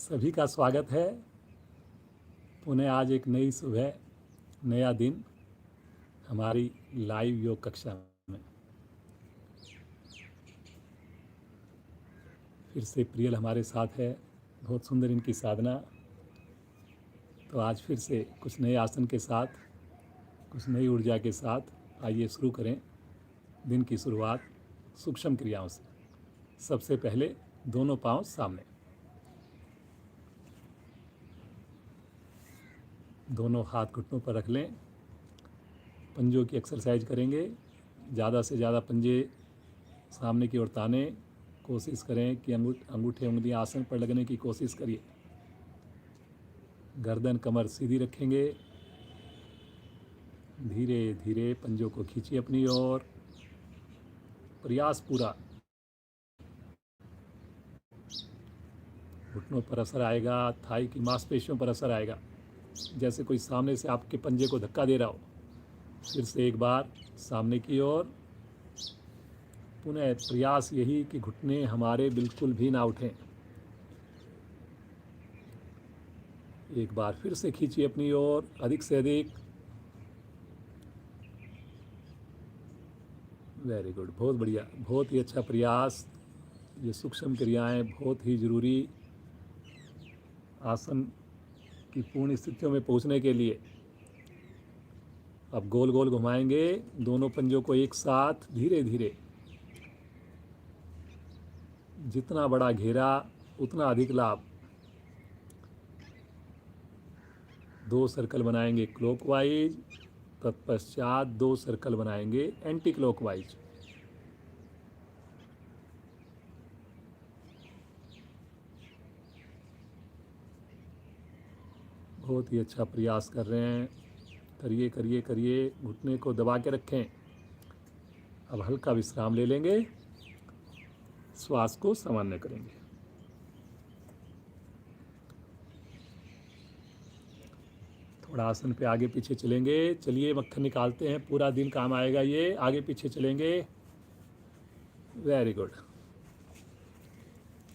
सभी का स्वागत है। पुनः आज एक नई सुबह, नया दिन हमारी लाइव योग कक्षा में। फिर से प्रियल हमारे साथ है, बहुत सुंदर इनकी साधना। तो आज फिर से कुछ नए आसन के साथ, कुछ नई ऊर्जा के साथ आइए शुरू करें दिन की शुरुआत सूक्ष्म क्रियाओं से। सबसे पहले दोनों पांव सामने, दोनों हाथ घुटनों पर रख लें। पंजों की एक्सरसाइज करेंगे। ज़्यादा से ज़्यादा पंजे सामने की ओर ताने, कोशिश करें कि अंगूठे उंगलियां आसन पर लगने की कोशिश करिए। गर्दन कमर सीधी रखेंगे। धीरे धीरे पंजों को खींचिए अपनी ओर। प्रयास पूरा। घुटनों पर असर आएगा, थाई की मांसपेशियों पर असर आएगा, जैसे कोई सामने से आपके पंजे को धक्का दे रहा हो। फिर से एक बार सामने की ओर। पुनः प्रयास यही कि घुटने हमारे बिल्कुल भी ना उठें। एक बार फिर से खींचिए अपनी ओर, अधिक से अधिक। वेरी गुड, बहुत बढ़िया, बहुत ही अच्छा प्रयास। ये सूक्ष्म क्रियाएं बहुत ही ज़रूरी आसन की पूर्ण स्थितियों में पहुंचने के लिए। अब गोल गोल घुमाएंगे दोनों पंजों को एक साथ, धीरे धीरे। जितना बड़ा घेरा उतना अधिक लाभ। 2 सर्कल बनाएंगे क्लॉकवाइज, तत्पश्चात 2 सर्कल बनाएंगे एंटी क्लॉकवाइज। बहुत ही अच्छा प्रयास कर रहे हैं। करिए करिए करिए। घुटने को दबा के रखें। अब हल्का विश्राम ले लेंगे, श्वास को सामान्य करेंगे। थोड़ा आसन पे आगे पीछे चलेंगे। चलिए मक्खन निकालते हैं, पूरा दिन काम आएगा ये। आगे पीछे चलेंगे। Very good.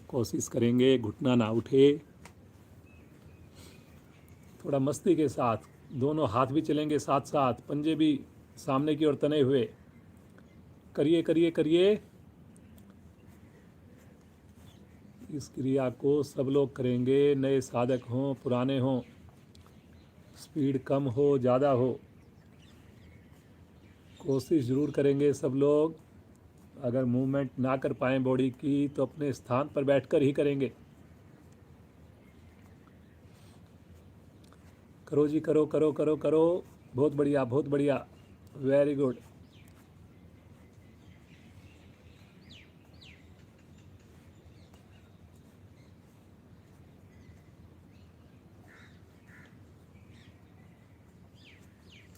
कोशिश करेंगे घुटना ना उठे। थोड़ा मस्ती के साथ दोनों हाथ भी चलेंगे साथ साथ, पंजे भी सामने की ओर तने हुए। करिए करिए करिए। इस क्रिया को सब लोग करेंगे, नए साधक हों पुराने हों, स्पीड कम हो ज़्यादा हो, कोशिश ज़रूर करेंगे सब लोग। अगर मूवमेंट ना कर पाएँ बॉडी की तो अपने स्थान पर बैठकर ही करेंगे। करो जी, करो करो करो करो। बहुत बढ़िया बहुत बढ़िया, वेरी गुड।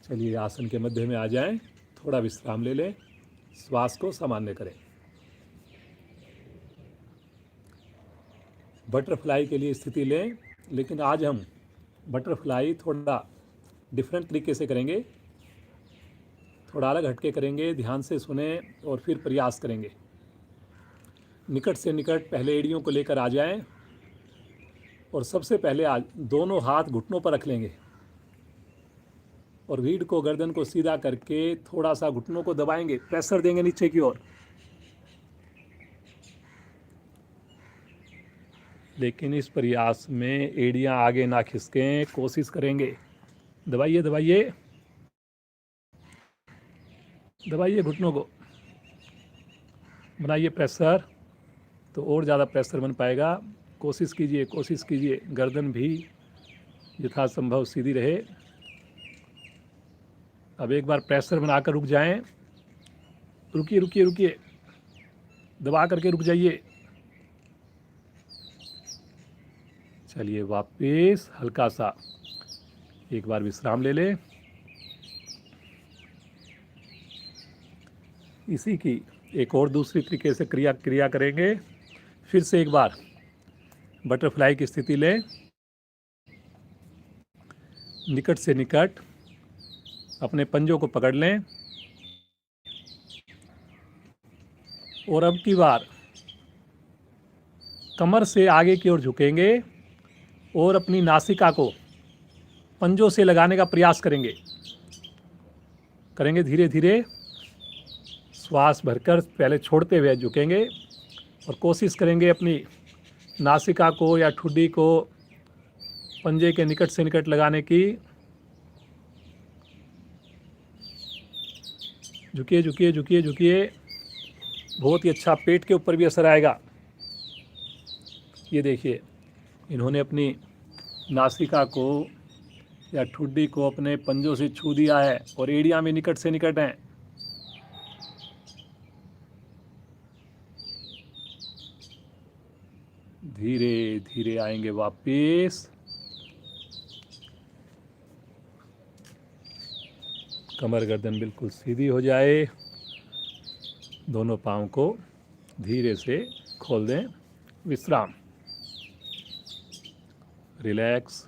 चलिए आसन के मध्य में आ जाएं, थोड़ा विश्राम ले लें, श्वास को सामान्य करें। बटरफ्लाई के लिए स्थिति लें, लेकिन आज हम बटरफ्लाई थोड़ा डिफरेंट तरीके से करेंगे, थोड़ा अलग हटके करेंगे। ध्यान से सुने और फिर प्रयास करेंगे। निकट से निकट पहले एड़ियों को लेकर आ जाएं और सबसे पहले आज दोनों हाथ घुटनों पर रख लेंगे और रीढ़ को, गर्दन को सीधा करके थोड़ा सा घुटनों को दबाएंगे, प्रेशर देंगे नीचे की ओर। लेकिन इस प्रयास में एड़ियां आगे ना खिसकें, कोशिश करेंगे। दबाइए दबाइए दबाइए, घुटनों को बनाइए प्रेशर, तो और ज़्यादा प्रेशर बन पाएगा। कोशिश कीजिए कोशिश कीजिए, गर्दन भी यथासंभव सीधी रहे। अब एक बार प्रेशर बनाकर रुक जाएं। रुकिए रुकिए रुकिए, दबा करके रुक जाइए। चलिए वापस हल्का सा एक बार विश्राम ले लें। इसी की एक और दूसरी तरीके से क्रिया करेंगे। फिर से एक बार बटरफ्लाई की स्थिति लें, निकट से निकट अपने पंजों को पकड़ लें और अब की बार कमर से आगे की ओर झुकेंगे और अपनी नासिका को पंजों से लगाने का प्रयास करेंगे। धीरे धीरे श्वास भरकर पहले छोड़ते हुए झुकेंगे और कोशिश करेंगे अपनी नासिका को या ठुड्डी को पंजे के निकट से निकट लगाने की। झुकिए झुकिए झुकिए झुकिए। बहुत ही अच्छा, पेट के ऊपर भी असर आएगा। ये देखिए, इन्होंने अपनी नासिका को या ठुड्डी को अपने पंजों से छू दिया है और एड़ियाँ में निकट से निकट हैं। धीरे धीरे आएंगे वापिस। कमर गर्दन बिल्कुल सीधी हो जाए। दोनों पाँव को धीरे से खोल दें। विश्राम, रिलैक्स।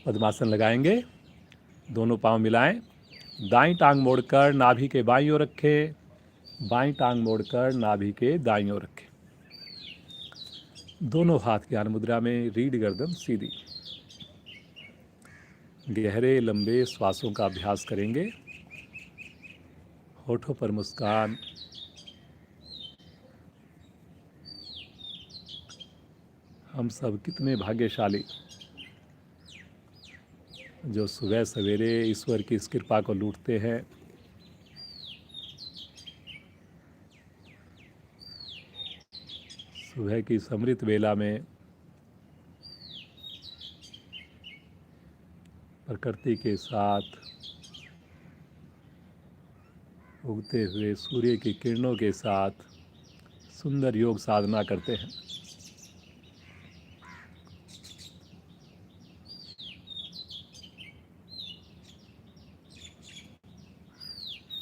पद्मासन लगाएंगे। दोनों पाँव मिलाएं। दाईं टांग मोड़कर नाभि के बाईं ओर रखें। बाईं टांग मोड़कर नाभि के दाईं ओर रखें। दोनों हाथ ज्ञान मुद्रा में, रीढ़ गर्दन सीधी। गहरे लंबे श्वासों का अभ्यास करेंगे। होठों पर मुस्कान। हम सब कितने भाग्यशाली जो सुबह सवेरे ईश्वर की इस कृपा को लूटते हैं। सुबह की समृत बेला में प्रकृति के साथ उगते हुए सूर्य की किरणों के साथ सुंदर योग साधना करते हैं।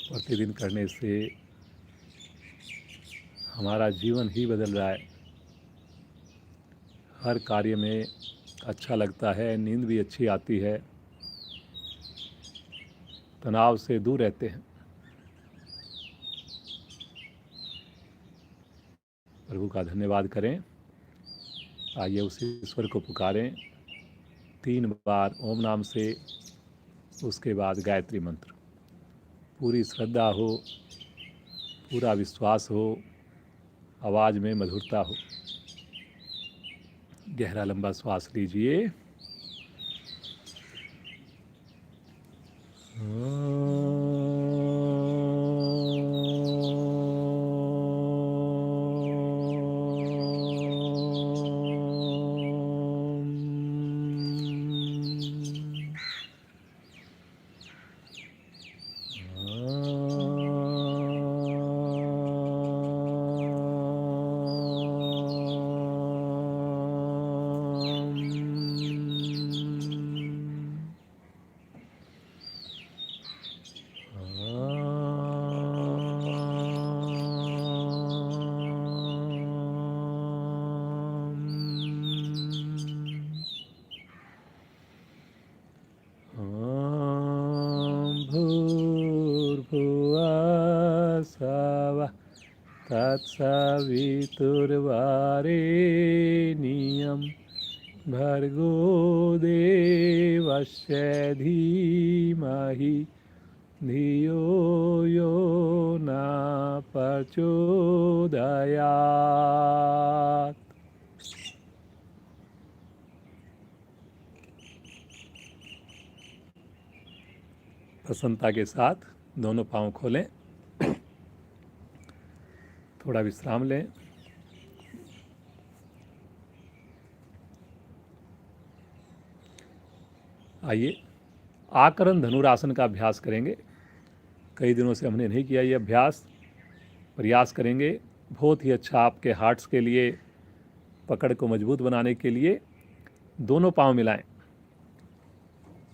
प्रतिदिन करने से हमारा जीवन ही बदल रहा है। हर कार्य में अच्छा लगता है, नींद भी अच्छी आती है, तनाव से दूर रहते हैं। प्रभु का धन्यवाद करें। आइए उस ईश्वर को पुकारें 3 बार ओम नाम से, उसके बाद गायत्री मंत्र। पूरी श्रद्धा हो, पूरा विश्वास हो, आवाज़ में मधुरता हो। गहरा लंबा श्वास लीजिए। तत्सवितुर्वरेण्यं भर्गो देवस्य धीमहि धियो यो न प्रचोदयात्। प्रसन्नता के साथ दोनों पांव खोलें। थोड़ा विश्राम लें। आइए आकरण धनुरासन का अभ्यास करेंगे। कई दिनों से हमने नहीं किया ये अभ्यास, प्रयास करेंगे। बहुत ही अच्छा आपके हार्ट्स के लिए, पकड़ को मजबूत बनाने के लिए। दोनों पांव मिलाएं।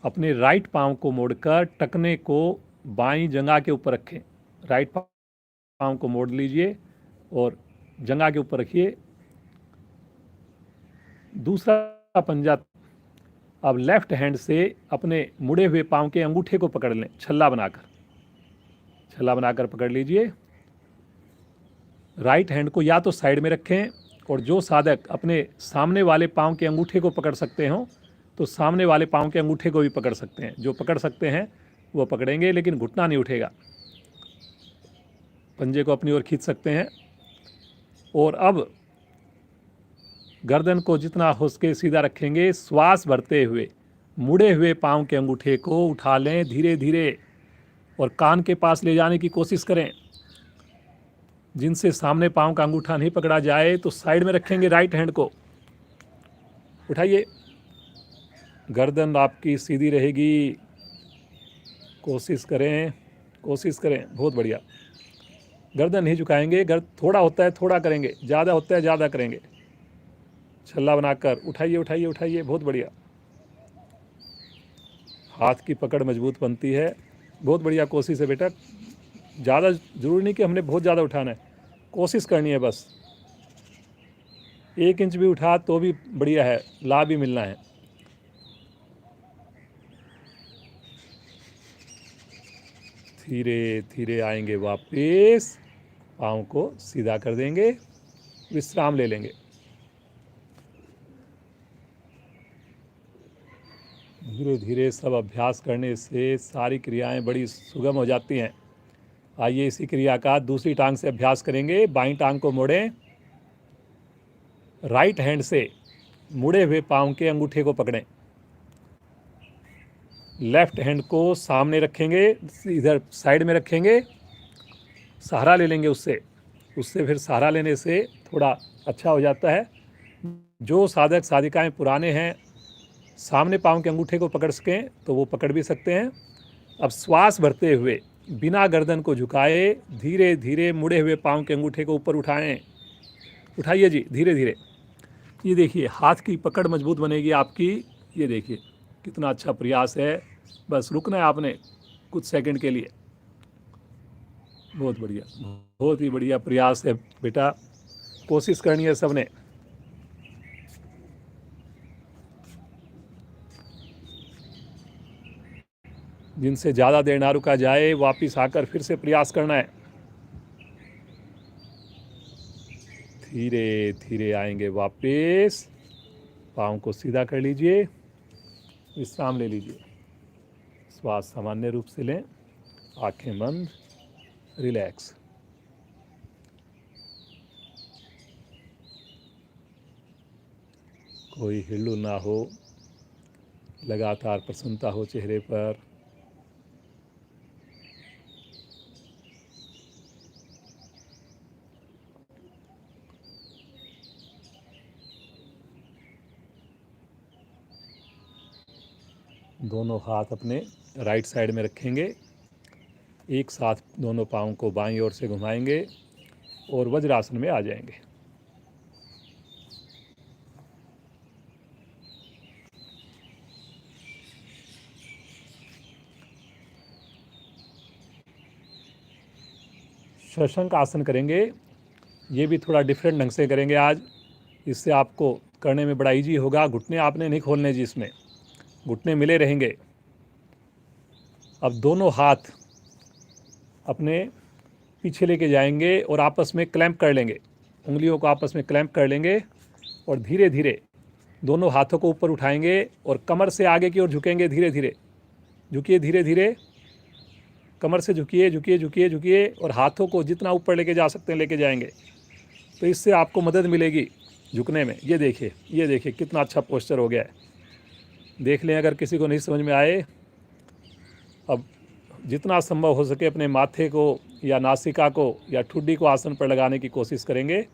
अपने राइट पांव को मोड़कर टखने को बाईं जंघा के ऊपर रखें। राइट पांव को मोड़ लीजिए और जंघा के ऊपर रखिए। दूसरा पंजा अब लेफ्ट हैंड से अपने मुड़े हुए पांव के अंगूठे को पकड़ लें, छल्ला बनाकर। छल्ला बनाकर पकड़ लीजिए। राइट हैंड को या तो साइड में रखें, और जो साधक अपने सामने वाले पाँव के अंगूठे को पकड़ सकते हो तो सामने वाले पाँव के अंगूठे को भी पकड़ सकते हैं। जो पकड़ सकते हैं वो पकड़ेंगे, लेकिन घुटना नहीं उठेगा। पंजे को अपनी ओर खींच सकते हैं। और अब गर्दन को जितना हो सके सीधा रखेंगे। श्वास भरते हुए मुड़े हुए पाँव के अंगूठे को उठा लें धीरे धीरे, और कान के पास ले जाने की कोशिश करें। जिनसे सामने पाँव का अंगूठा नहीं पकड़ा जाए तो साइड में रखेंगे राइट हैंड को। उठाइए, गर्दन आपकी सीधी रहेगी। कोशिश करें, कोशिश करें, बहुत बढ़िया। गर्दन नहीं झुकाएंगे, थोड़ा होता है थोड़ा करेंगे, ज़्यादा होता है ज़्यादा करेंगे। छल्ला बनाकर उठाइए उठाइए उठाइए, बहुत बढ़िया। हाथ की पकड़ मजबूत बनती है। बहुत बढ़िया कोशिश है बेटा। ज़्यादा ज़रूरी नहीं कि हमने बहुत ज़्यादा उठाना है, कोशिश करनी है बस। 1 इंच भी उठा तो भी बढ़िया है, लाभ भी मिलना है। धीरे धीरे आएंगे वापस, पाँव को सीधा कर देंगे, विश्राम ले लेंगे। धीरे धीरे सब अभ्यास करने से सारी क्रियाएं बड़ी सुगम हो जाती हैं। आइए इसी क्रिया का दूसरी टांग से अभ्यास करेंगे। बाईं टांग को मोड़ें, राइट हैंड से मुड़े हुए पाँव के अंगूठे को पकड़ें। लेफ्ट हैंड को सामने रखेंगे, इधर साइड में रखेंगे, सहारा ले लेंगे उससे फिर सहारा लेने से थोड़ा अच्छा हो जाता है। जो साधक साधिकाएं पुराने हैं, सामने पाँव के अंगूठे को पकड़ सकें तो वो पकड़ भी सकते हैं। अब श्वास भरते हुए बिना गर्दन को झुकाए धीरे धीरे मुड़े हुए पाँव के अंगूठे को ऊपर उठाएं। उठाइए जी, धीरे धीरे। ये देखिए, हाथ की पकड़ मजबूत बनेगी आपकी। ये देखिए कितना अच्छा प्रयास है। बस रुकना है आपने कुछ सेकंड के लिए। बहुत बढ़िया, बहुत ही बढ़िया प्रयास है बेटा। कोशिश करनी है सबने। जिनसे ज़्यादा देर ना रुका जाए, वापिस आकर फिर से प्रयास करना है। धीरे धीरे आएंगे वापस, पाँव को सीधा कर लीजिए, विश्राम ले लीजिए। श्वास सामान्य रूप से लें, आंखें बंद, रिलैक्स। कोई हिलुल ना हो, लगातार प्रसन्नता हो चेहरे पर। दोनों हाथ अपने राइट साइड में रखेंगे। एक साथ दोनों पाँव को बाईं ओर से घुमाएंगे और वज्रासन में आ जाएंगे। शशांक आसन करेंगे। ये भी थोड़ा डिफरेंट ढंग से करेंगे आज। इससे आपको करने में बड़ा इजी होगा। घुटने आपने नहीं खोलने जी, इसमें घुटने मिले रहेंगे। अब दोनों हाथ अपने पीछे लेके जाएंगे और आपस में क्लैंप कर लेंगे। उंगलियों को आपस में क्लैंप कर लेंगे और धीरे धीरे दोनों हाथों को ऊपर उठाएंगे और कमर से आगे की ओर झुकेंगे। धीरे धीरे झुकिए, धीरे धीरे कमर से झुकिए झुकिए झुकिए झुकिए, और हाथों को जितना ऊपर लेके जा सकते हैं लेके जाएंगे। तो इससे आपको मदद मिलेगी झुकने में। ये देखिए कितना अच्छा पोस्चर हो गया है। देख लें अगर किसी को नहीं समझ में आए। अब जितना संभव हो सके अपने माथे को या नासिका को या ठुड्डी को आसन पर लगाने की कोशिश करेंगे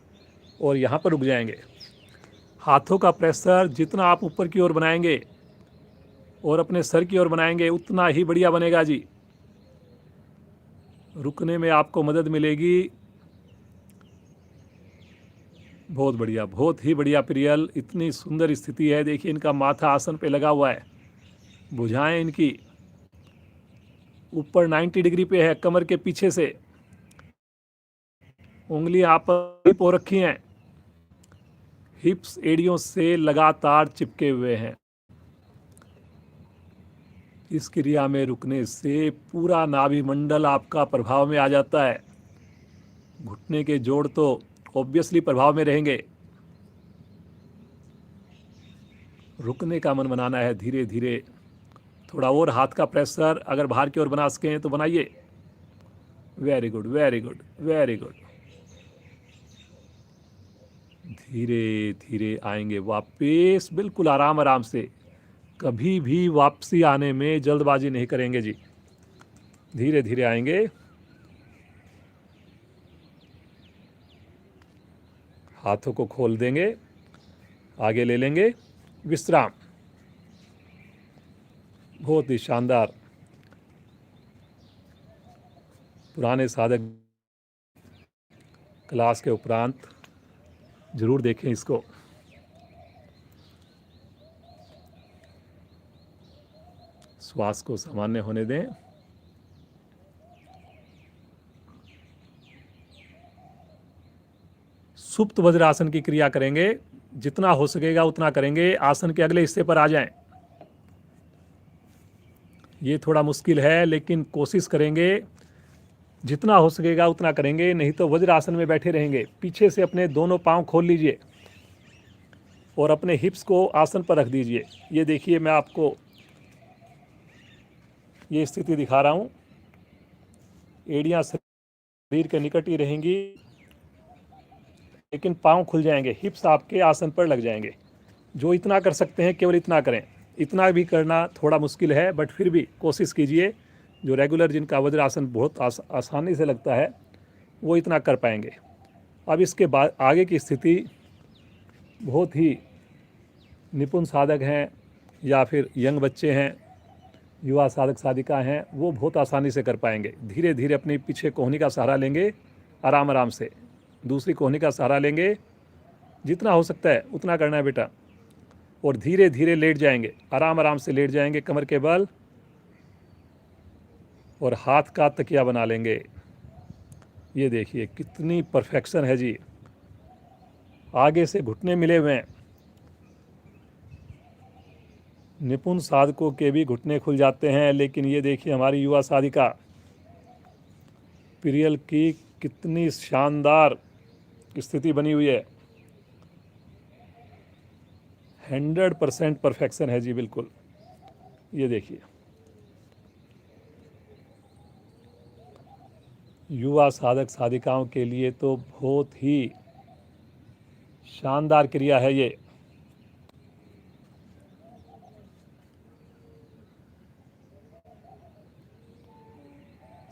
और यहाँ पर रुक जाएंगे। हाथों का प्रेशर जितना आप ऊपर की ओर बनाएंगे और अपने सर की ओर बनाएंगे उतना ही बढ़िया बनेगा जी। रुकने में आपको मदद मिलेगी। बहुत बढ़िया, बहुत ही बढ़िया प्रियल। इतनी सुंदर स्थिति है। देखिए इनका माथा आसन पे लगा हुआ है, भुजाएं इनकी ऊपर 90 डिग्री पे है, कमर के पीछे से उंगलियां आपस में रखी हैं, हिप्स एड़ियों से लगातार चिपके हुए हैं। इस क्रिया में रुकने से पूरा नाभि मंडल आपका प्रभाव में आ जाता है। घुटने के जोड़ तो ऑब्वियसली प्रभाव में रहेंगे। रुकने का मन बनाना है धीरे धीरे। थोड़ा और हाथ का प्रेशर अगर बाहर की ओर बना सकें तो बनाइए। Very good, very good, very good. धीरे धीरे आएंगे वापस, बिल्कुल आराम आराम से। कभी भी वापसी आने में जल्दबाजी नहीं करेंगे जी, धीरे धीरे आएंगे। हाथों को खोल देंगे, आगे ले लेंगे, विश्राम। बहुत ही शानदार। पुराने साधक क्लास के उपरांत जरूर देखें इसको। श्वास को सामान्य होने दें। सुप्त वज्रासन की क्रिया करेंगे, जितना हो सकेगा उतना करेंगे। आसन के अगले हिस्से पर आ जाएं। ये थोड़ा मुश्किल है लेकिन कोशिश करेंगे, जितना हो सकेगा उतना करेंगे, नहीं तो वज्रासन में बैठे रहेंगे। पीछे से अपने दोनों पांव खोल लीजिए और अपने हिप्स को आसन पर रख दीजिए। ये देखिए, मैं आपको ये स्थिति दिखा रहा हूँ। एड़ियाँ शरीर के निकट ही रहेंगी लेकिन पांव खुल जाएंगे, हिप्स आपके आसन पर लग जाएंगे। जो इतना कर सकते हैं केवल इतना करें। इतना भी करना थोड़ा मुश्किल है, बट फिर भी कोशिश कीजिए। जो रेगुलर जिनका वज्रासन बहुत आसानी से लगता है वो इतना कर पाएंगे। अब इसके बाद आगे की स्थिति बहुत ही निपुण साधक हैं या फिर यंग बच्चे हैं, युवा साधक साधिका हैं, वो बहुत आसानी से कर पाएंगे। धीरे धीरे अपने पीछे कोहनी का सहारा लेंगे, आराम आराम से। दूसरी कोहनी का सहारा लेंगे, जितना हो सकता है उतना करना है बेटा। और धीरे धीरे लेट जाएंगे, आराम आराम से लेट जाएंगे कमर के बल, और हाथ का तकिया बना लेंगे। ये देखिए कितनी परफेक्शन है जी। आगे से घुटने मिले हुए हैं। निपुण साधकों के भी घुटने खुल जाते हैं, लेकिन ये देखिए हमारी युवा साधिका प्रियल की कितनी शानदार स्थिति बनी हुई है। 100% परफेक्शन है जी, बिल्कुल। ये देखिए युवा साधक साधिकाओं के लिए तो बहुत ही शानदार क्रिया है ये।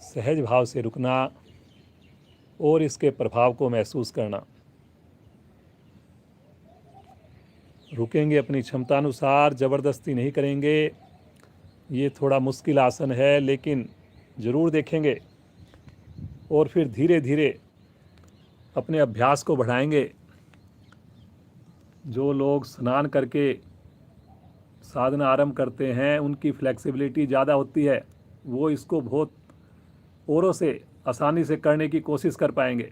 सहज भाव से रुकना और इसके प्रभाव को महसूस करना। रुकेंगे अपनी क्षमतानुसार, ज़बरदस्ती नहीं करेंगे। ये थोड़ा मुश्किल आसन है लेकिन ज़रूर देखेंगे और फिर धीरे धीरे अपने अभ्यास को बढ़ाएंगे। जो लोग स्नान करके साधना आरंभ करते हैं उनकी फ्लेक्सिबिलिटी ज़्यादा होती है, वो इसको बहुत औरों से आसानी से करने की कोशिश कर पाएंगे।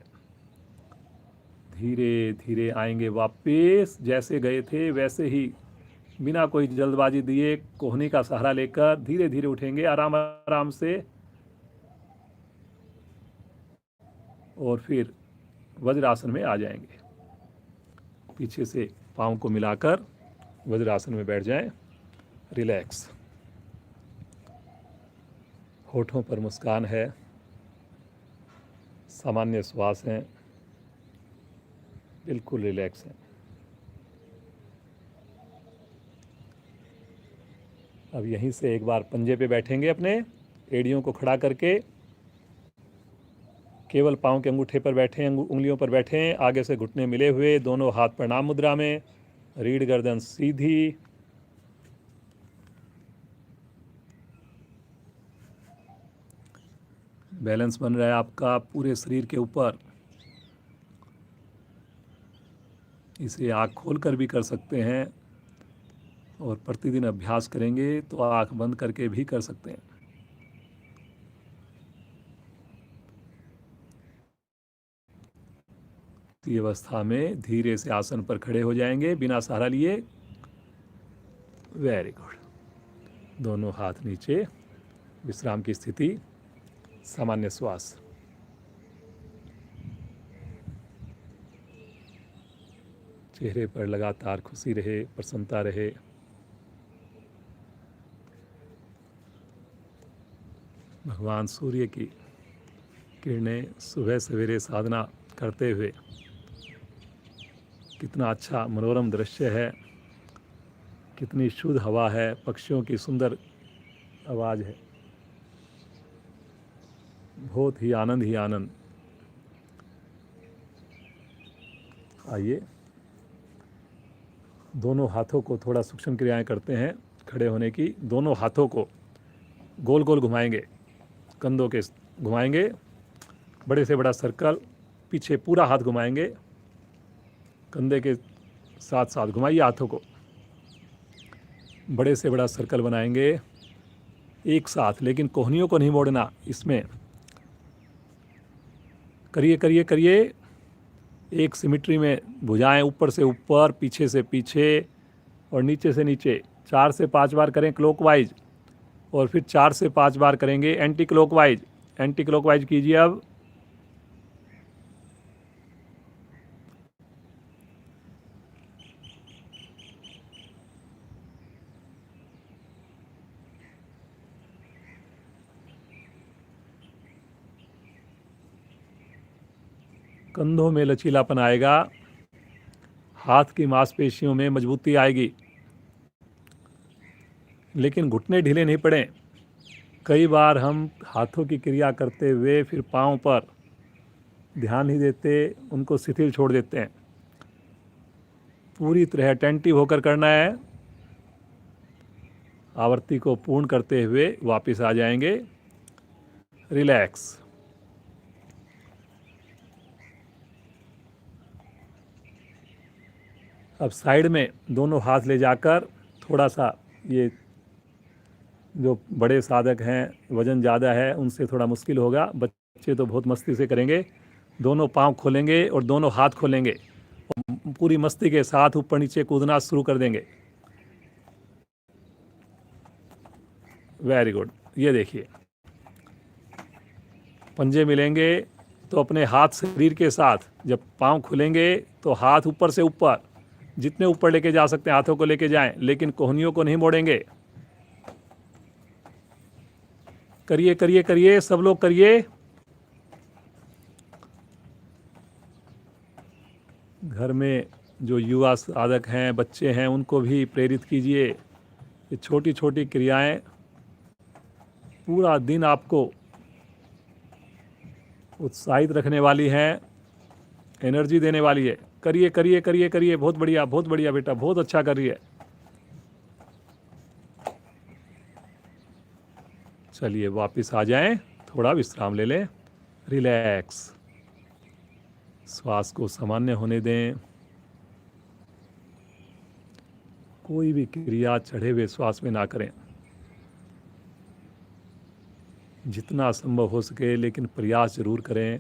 धीरे धीरे आएंगे वापस, जैसे गए थे वैसे ही, बिना कोई जल्दबाजी दिए कोहनी का सहारा लेकर धीरे धीरे उठेंगे आराम आराम से। और फिर वज्रासन में आ जाएंगे। पीछे से पाँव को मिलाकर वज्रासन में बैठ जाएं। रिलैक्स। होठों पर मुस्कान है, सामान्य श्वास हैं, बिल्कुल रिलैक्स हैं। अब यहीं से एक बार पंजे पे बैठेंगे, अपने एड़ियों को खड़ा करके। केवल पाँव के अंगूठे पर बैठें, उंगलियों पर बैठें। आगे से घुटने मिले हुए, दोनों हाथ प्रणाम मुद्रा में, रीढ़ गर्दन सीधी। बैलेंस बन रहा है आपका पूरे शरीर के ऊपर। इसे आँख खोलकर भी कर सकते हैं और प्रतिदिन अभ्यास करेंगे तो आँख बंद करके भी कर सकते हैं। इस अवस्था में धीरे से आसन पर खड़े हो जाएंगे बिना सहारा लिए। Very good. दोनों हाथ नीचे, विश्राम की स्थिति, सामान्य श्वास। चेहरे पर लगातार खुशी रहे, प्रसन्नता रहे। भगवान सूर्य की किरणें सुबह सवेरे साधना करते हुए, कितना अच्छा मनोरम दृश्य है, कितनी शुद्ध हवा है, पक्षियों की सुंदर आवाज़ है, बहुत ही आनंद। आइए दोनों हाथों को थोड़ा सूक्ष्म क्रियाएं करते हैं खड़े होने की। दोनों हाथों को गोल गोल घुमाएंगे, कंधों के घुमाएंगे, बड़े से बड़ा सर्कल, पीछे पूरा हाथ घुमाएंगे, कंधे के साथ साथ घुमाइए हाथों को, बड़े से बड़ा सर्कल बनाएंगे एक साथ, लेकिन कोहनियों को नहीं मोड़ना। इसमें करिए एक सिमिट्री में भुजाएं ऊपर से ऊपर, पीछे से पीछे और नीचे से नीचे 4 से 5 बार करें क्लॉकवाइज, और फिर 4 से 5 बार करेंगे एंटी क्लॉकवाइज कीजिए। अब कंधों में लचीलापन आएगा, हाथ की मांसपेशियों में मजबूती आएगी, लेकिन घुटने ढीले नहीं पड़े। कई बार हम हाथों की क्रिया करते हुए फिर पाँव पर ध्यान नहीं देते, उनको शिथिल छोड़ देते हैं। पूरी तरह अटेंटिव होकर करना है। आवृत्ति को पूर्ण करते हुए वापस आ जाएंगे। रिलैक्स। अब साइड में दोनों हाथ ले जाकर थोड़ा सा, ये जो बड़े साधक हैं, वज़न ज़्यादा है, उनसे थोड़ा मुश्किल होगा, बच्चे तो बहुत मस्ती से करेंगे। दोनों पांव खोलेंगे और दोनों हाथ खोलेंगे और पूरी मस्ती के साथ ऊपर नीचे कूदना शुरू कर देंगे। Very good. ये देखिए, पंजे मिलेंगे तो अपने हाथ शरीर के साथ, जब पांव खुलेंगे तो हाथ ऊपर से ऊपर, जितने ऊपर लेके जा सकते हैं हाथों को लेके जाएं, लेकिन कोहनियों को नहीं मोड़ेंगे। करिए सब लोग करिए। घर में जो युवा साधक हैं, बच्चे हैं, उनको भी प्रेरित कीजिए। ये छोटी छोटी क्रियाएं पूरा दिन आपको उत्साहित रखने वाली हैं, एनर्जी देने वाली है। करिए। बहुत बढ़िया बेटा, बहुत अच्छा कर रही है। चलिए वापस आ जाएं, थोड़ा विश्राम ले लें। रिलैक्स। श्वास को सामान्य होने दें। कोई भी क्रिया चढ़े हुए श्वास में ना करें, जितना संभव हो सके, लेकिन प्रयास जरूर करें।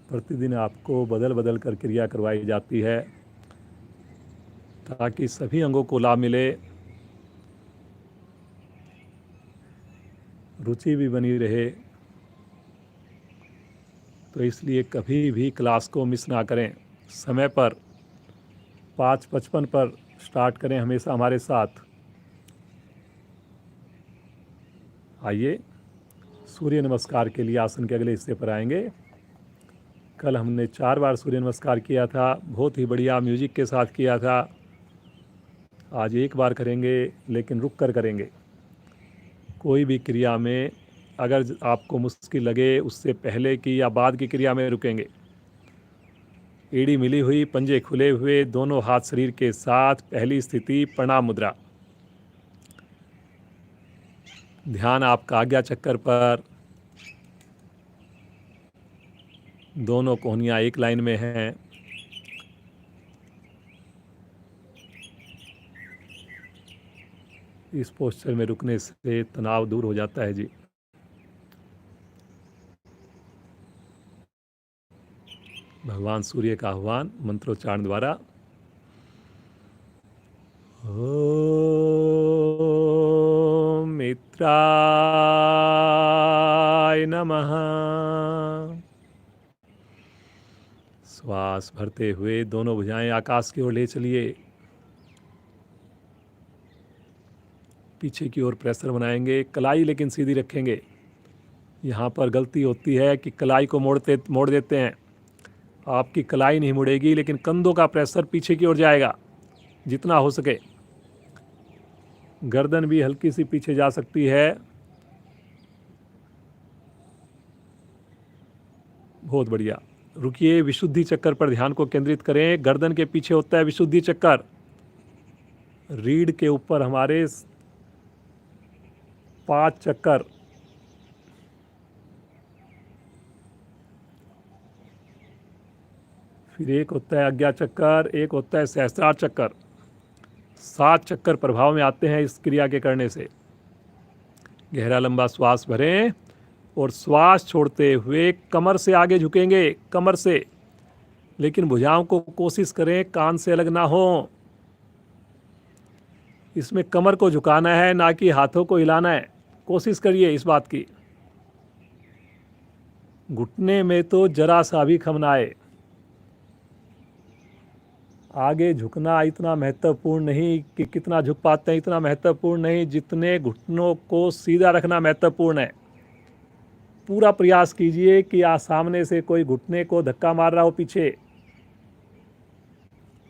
प्रतिदिन आपको बदल बदल कर क्रिया करवाई जाती है ताकि सभी अंगों को लाभ मिले, रुचि भी बनी रहे। तो इसलिए कभी भी क्लास को मिस ना करें। समय पर 5:55 पर स्टार्ट करें हमेशा हमारे साथ। आइए सूर्य नमस्कार के लिए आसन के अगले हिस्से पर आएंगे। कल हमने 4 बार सूर्य नमस्कार किया था, बहुत ही बढ़िया म्यूजिक के साथ किया था। आज 1 बार करेंगे, लेकिन रुक कर करेंगे। कोई भी क्रिया में अगर आपको मुश्किल लगे, उससे पहले की या बाद की क्रिया में रुकेंगे। एड़ी मिली हुई, पंजे खुले हुए, दोनों हाथ शरीर के साथ, पहली स्थिति प्रणाम मुद्रा। ध्यान आपका आज्ञा चक्कर पर। दोनों कोहनियाँ एक लाइन में हैं। इस पोस्चर में रुकने से तनाव दूर हो जाता है जी। भगवान सूर्य का आह्वान मंत्रोच्चारण द्वारा। नेत्राय नमः। श्वास भरते हुए दोनों भुजाएं आकाश की ओर ले चलिए। पीछे की ओर प्रेशर बनाएंगे, कलाई लेकिन सीधी रखेंगे। यहाँ पर गलती होती है कि कलाई को मोड़ देते हैं। आपकी कलाई नहीं मुड़ेगी, लेकिन कंधों का प्रेशर पीछे की ओर जाएगा जितना हो सके। गर्दन भी हल्की सी पीछे जा सकती है। बहुत बढ़िया। रुकिए, विशुद्धि चक्कर पर ध्यान को केंद्रित करें। गर्दन के पीछे होता है विशुद्धि चक्कर। रीढ़ के ऊपर हमारे 5 चक्कर। फिर एक होता है आज्ञा चक्कर, एक होता है सहस्त्रार चक्कर। 7 चक्कर प्रभाव में आते हैं इस क्रिया के करने से। गहरा लंबा श्वास भरें और श्वास छोड़ते हुए कमर से आगे झुकेंगे, कमर से। लेकिन भुजाओं को कोशिश करें कान से अलग ना हो। इसमें कमर को झुकाना है, ना कि हाथों को हिलाना है। कोशिश करिए इस बात की। घुटने में तो जरा सा भी खम ना आए। आगे झुकना इतना महत्वपूर्ण नहीं कि कितना झुक पाते हैं, इतना महत्वपूर्ण नहीं जितने घुटनों को सीधा रखना महत्वपूर्ण है। पूरा प्रयास कीजिए कि आज सामने से कोई घुटने को धक्का मार रहा हो पीछे।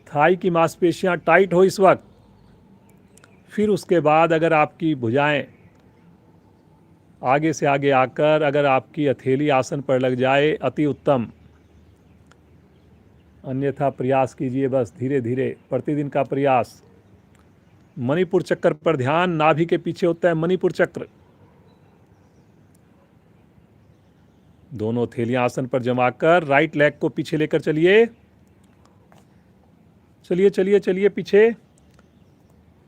थाई की मांसपेशियां टाइट हो इस वक्त। फिर उसके बाद अगर आपकी भुजाएं आगे से आगे आकर अगर आपकी हथेली आसन पर लग जाए, अति उत्तम। अन्यथा प्रयास कीजिए बस धीरे धीरे, प्रतिदिन का प्रयास। मणिपुर चक्कर पर ध्यान। नाभि के पीछे होता है मणिपुर चक्र। दोनों थैलियां आसन पर जमाकर राइट लेग को पीछे लेकर चलिए। चलिए चलिए चलिए पीछे।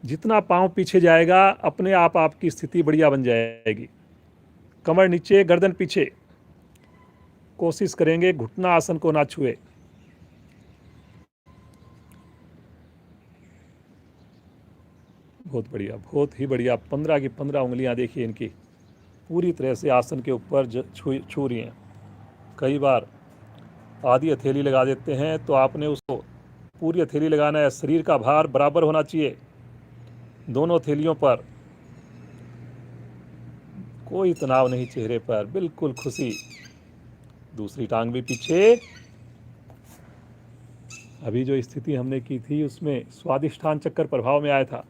जितना पांव पीछे जाएगा अपने आप आपकी स्थिति बढ़िया बन जाएगी। कमर नीचे, गर्दन पीछे। कोशिश करेंगे घुटना आसन को ना छुए। बहुत बढ़िया, बहुत ही बढ़िया। 15 की 15 उंगलियां देखिए इनकी पूरी तरह से आसन के ऊपर छू रही हैं। कई बार आधी हथेली लगा देते हैं, तो आपने उसको पूरी हथेली लगाना है। शरीर का भार बराबर होना चाहिए दोनों हथेलियों पर। कोई तनाव नहीं चेहरे पर, बिल्कुल खुशी। दूसरी टांग भी पीछे। अभी जो स्थिति हमने की थी उसमें स्वादिष्ठान चक्कर प्रभाव में आया था,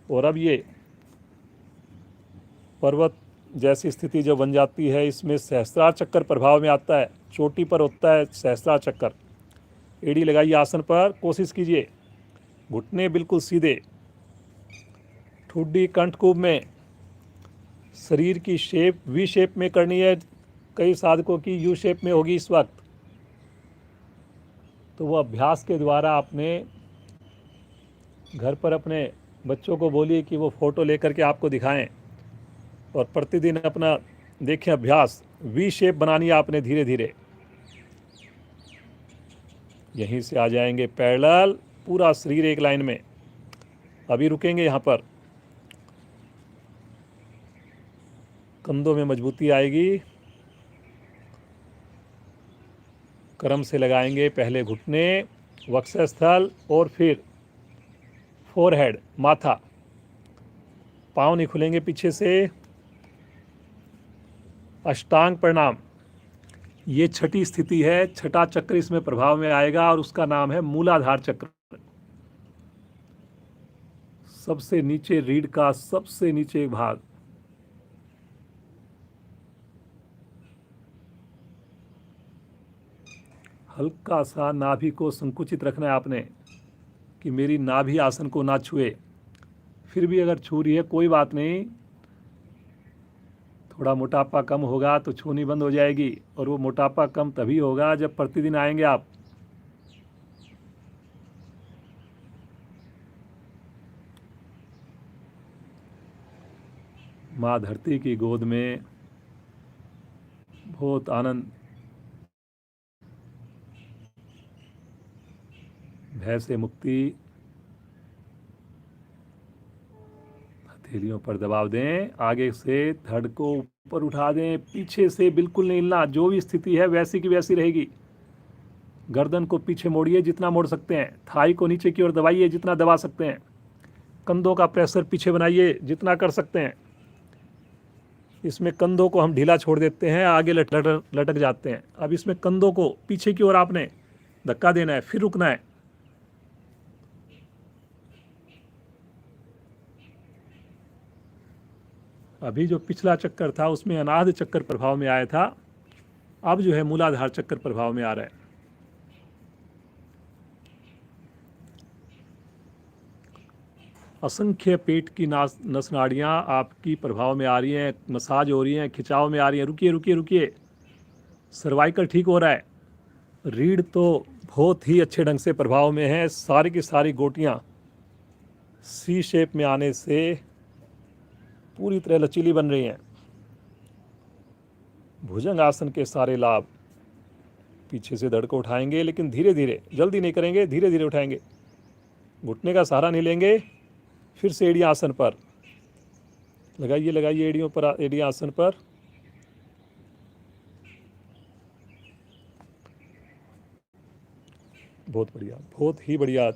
और अब ये पर्वत जैसी स्थिति जो बन जाती है, इसमें सहस्त्रार चक्कर प्रभाव में आता है। चोटी पर होता है सहस्त्रार चक्कर। एड़ी लगाइए आसन पर, कोशिश कीजिए घुटने बिल्कुल सीधे। ठुड्डी कंठकूप में। शरीर की शेप वी शेप में करनी है। कई साधकों की यू शेप में होगी इस वक्त। तो वो अभ्यास के द्वारा अपने घर पर अपने बच्चों को बोलिए कि वो फोटो लेकर के आपको दिखाएं, और प्रतिदिन अपना देखें अभ्यास। वी शेप बनानी है आपने धीरे धीरे। यहीं से आ जाएंगे पैरेलल, पूरा शरीर एक लाइन में। अभी रुकेंगे यहाँ पर। कंधों में मजबूती आएगी। क्रम से लगाएंगे, पहले घुटने, वक्षस्थल और फिर फोरहेड, माथा। पाँव नहीं खुलेंगे पीछे से। अष्टांग प्रणाम। ये छठी स्थिति है, छठा चक्र इसमें प्रभाव में आएगा, और उसका नाम है मूलाधार चक्र। सबसे नीचे रीढ़ का सबसे नीचे भाग। हल्का सा नाभि को संकुचित रखना है आपने, कि मेरी नाभि आसन को ना छुए। फिर भी अगर छू रही है कोई बात नहीं, थोड़ा मोटापा कम होगा तो छूनी बंद हो जाएगी। और वो मोटापा कम तभी होगा जब प्रतिदिन आएंगे आप। माँ धरती की गोद में बहुत आनंद, भय से मुक्ति। हथेलियों पर दबाव दें, आगे से धड़ को ऊपर उठा दें, पीछे से बिल्कुल नहीं हिलना, जो भी स्थिति है वैसी की वैसी रहेगी। गर्दन को पीछे मोड़िए जितना मोड़ सकते हैं, थाई को नीचे की ओर दबाइए जितना दबा सकते हैं, कंधों का प्रेशर पीछे बनाइए जितना कर सकते हैं। इसमें कंधों को हम ढीला छोड़ देते हैं, आगे लटक जाते हैं। अब इसमें कंधों को पीछे की ओर आपने धक्का देना है, फिर रुकना है। अभी जो पिछला चक्कर था उसमें अनाहत चक्कर प्रभाव में आया था, अब जो है मूलाधार चक्कर प्रभाव में आ रहा है। असंख्य पेट की नस नाड़ियाँ आपकी प्रभाव में आ रही हैं, मसाज हो रही हैं, खिंचाव में आ रही हैं। रुकिए रुकिए रुकिए, सर्वाइकल ठीक हो रहा है, रीढ़ तो बहुत ही अच्छे ढंग से प्रभाव में है। सारी की सारी गोटियाँ सी शेप में आने से पूरी तरह लचीली बन रही हैं। भुजंग आसन के सारे लाभ। पीछे से धड़ को उठाएंगे, लेकिन धीरे धीरे, जल्दी नहीं करेंगे, धीरे धीरे उठाएंगे। घुटने का सहारा नहीं लेंगे। फिर से एड़ी आसन पर लगाइए, लगाइए एड़ियों पर, एड़ी आसन पर। बहुत बढ़िया, बहुत ही बढ़िया।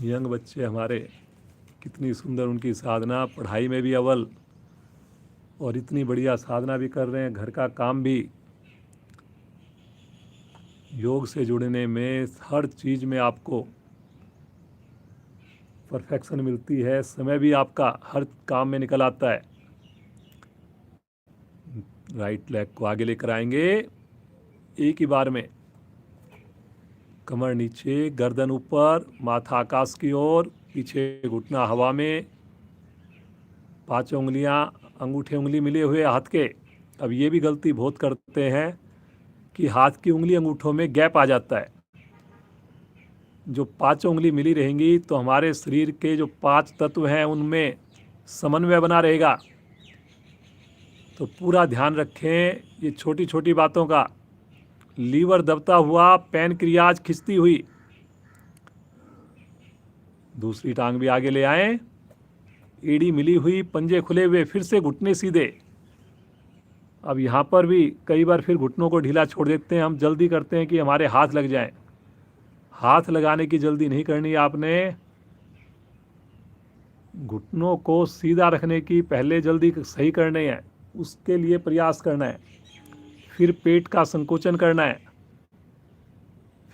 यंग बच्चे हमारे, कितनी सुंदर उनकी साधना, पढ़ाई में भी अव्वल, और इतनी बढ़िया साधना भी कर रहे हैं, घर का काम भी। योग से जुड़ने में हर चीज़ में आपको परफेक्शन मिलती है, समय भी आपका हर काम में निकल आता है। राइट लेग को आगे लेकर आएंगे, एक ही बार में। कमर नीचे, गर्दन ऊपर, माथा आकाश की ओर, पीछे घुटना हवा में, पांचों उंगलियां अंगूठे उंगली मिले हुए हाथ के। अब ये भी गलती बहुत करते हैं कि हाथ की उंगली अंगूठों में गैप आ जाता है। जो पांचों उंगली मिली रहेंगी तो हमारे शरीर के जो 5 तत्व हैं उनमें समन्वय बना रहेगा। तो पूरा ध्यान रखें ये छोटी छोटी बातों का। लीवर दबता हुआ, पैनक्रियाज खिंचती हुई। दूसरी टांग भी आगे ले आएं, एड़ी मिली हुई, पंजे खुले हुए, फिर से घुटने सीधे। अब यहाँ पर भी कई बार फिर घुटनों को ढीला छोड़ देते हैं, हम जल्दी करते हैं कि हमारे हाथ लग जाएं। हाथ लगाने की जल्दी नहीं करनी आपने, घुटनों को सीधा रखने की पहले जल्दी सही करने हैं, उसके लिए प्रयास करना है। फिर पेट का संकोचन करना है।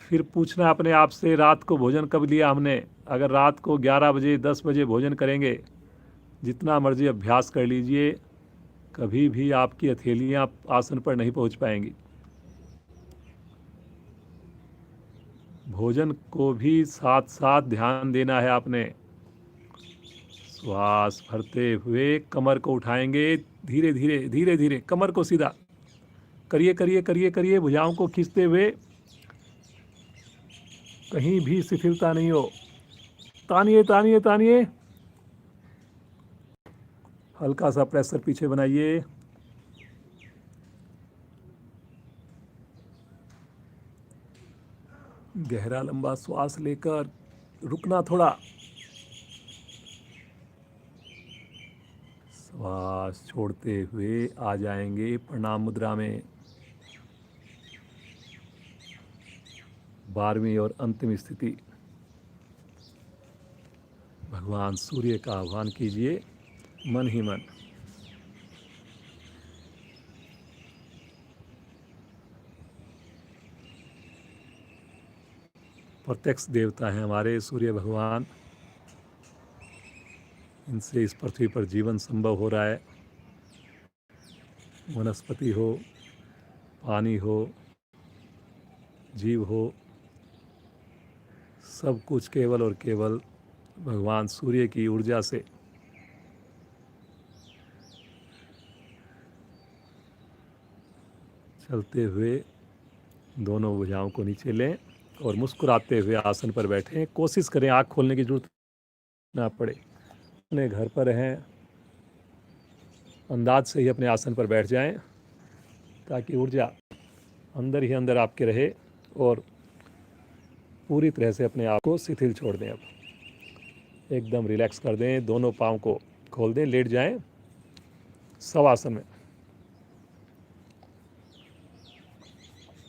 फिर पूछना अपने आप से, रात को भोजन कब लिया हमने। अगर रात को 11 बजे 10 बजे भोजन करेंगे, जितना मर्जी अभ्यास कर लीजिए, कभी भी आपकी हथेलियाँ आसन पर नहीं पहुंच पाएंगी। भोजन को भी साथ साथ ध्यान देना है आपने। श्वास भरते हुए कमर को उठाएंगे, धीरे धीरे धीरे धीरे कमर को सीधा करिए करिए करिए करिए, भुजाओं को खींचते हुए, कहीं भी शिथिलता नहीं हो। तानिए तानिए तानिए, हल्का सा प्रेशर पीछे बनाइए। गहरा लंबा श्वास लेकर रुकना थोड़ा। श्वास छोड़ते हुए आ जाएंगे प्रणाम मुद्रा में। 12वीं और अंतिम स्थिति। भगवान सूर्य का आह्वान कीजिए मन ही मन। प्रत्यक्ष देवता हैं हमारे सूर्य भगवान, इनसे इस पृथ्वी पर जीवन संभव हो रहा है। वनस्पति हो, पानी हो, जीव हो, सब कुछ केवल और केवल भगवान सूर्य की ऊर्जा से। चलते हुए दोनों भुजाओं को नीचे लें और मुस्कुराते हुए आसन पर बैठें। कोशिश करें आँख खोलने की जरूरत ना पड़े। अपने घर पर हैं, अंदाज से ही अपने आसन पर बैठ जाएं, ताकि ऊर्जा अंदर ही अंदर आपके रहे और पूरी तरह से अपने आप को शिथिल छोड़ दें। अब एकदम रिलैक्स कर दें, दोनों पाँव को खोल दें, लेट जाएं शवासन में।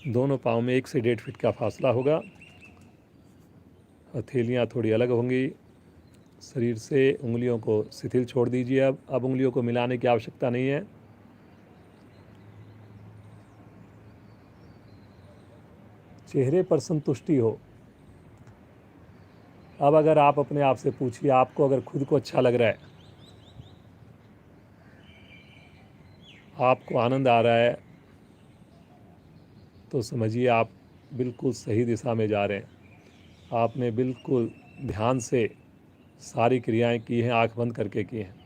दोनों पाँव में 1 से 1.5 फीट का फासला होगा। हथेलियाँ थोड़ी अलग होंगी शरीर से। उंगलियों को शिथिल छोड़ दीजिए। अब उंगलियों को मिलाने की आवश्यकता नहीं है। चेहरे पर संतुष्टि हो। अब अगर आप अपने आप से पूछिए, आपको अगर खुद को अच्छा लग रहा है, आपको आनंद आ रहा है, तो समझिए आप बिल्कुल सही दिशा में जा रहे हैं। आपने बिल्कुल ध्यान से सारी क्रियाएं की हैं, आंख बंद करके की हैं।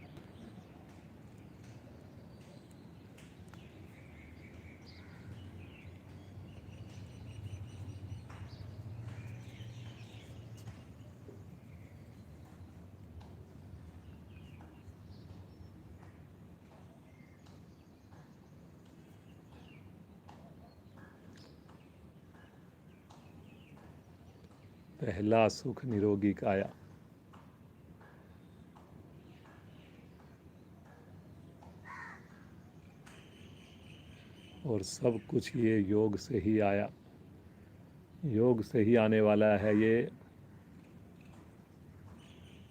पहला सुख निरोगी काया। और सब कुछ ये योग से ही आया, योग से ही आने वाला है ये।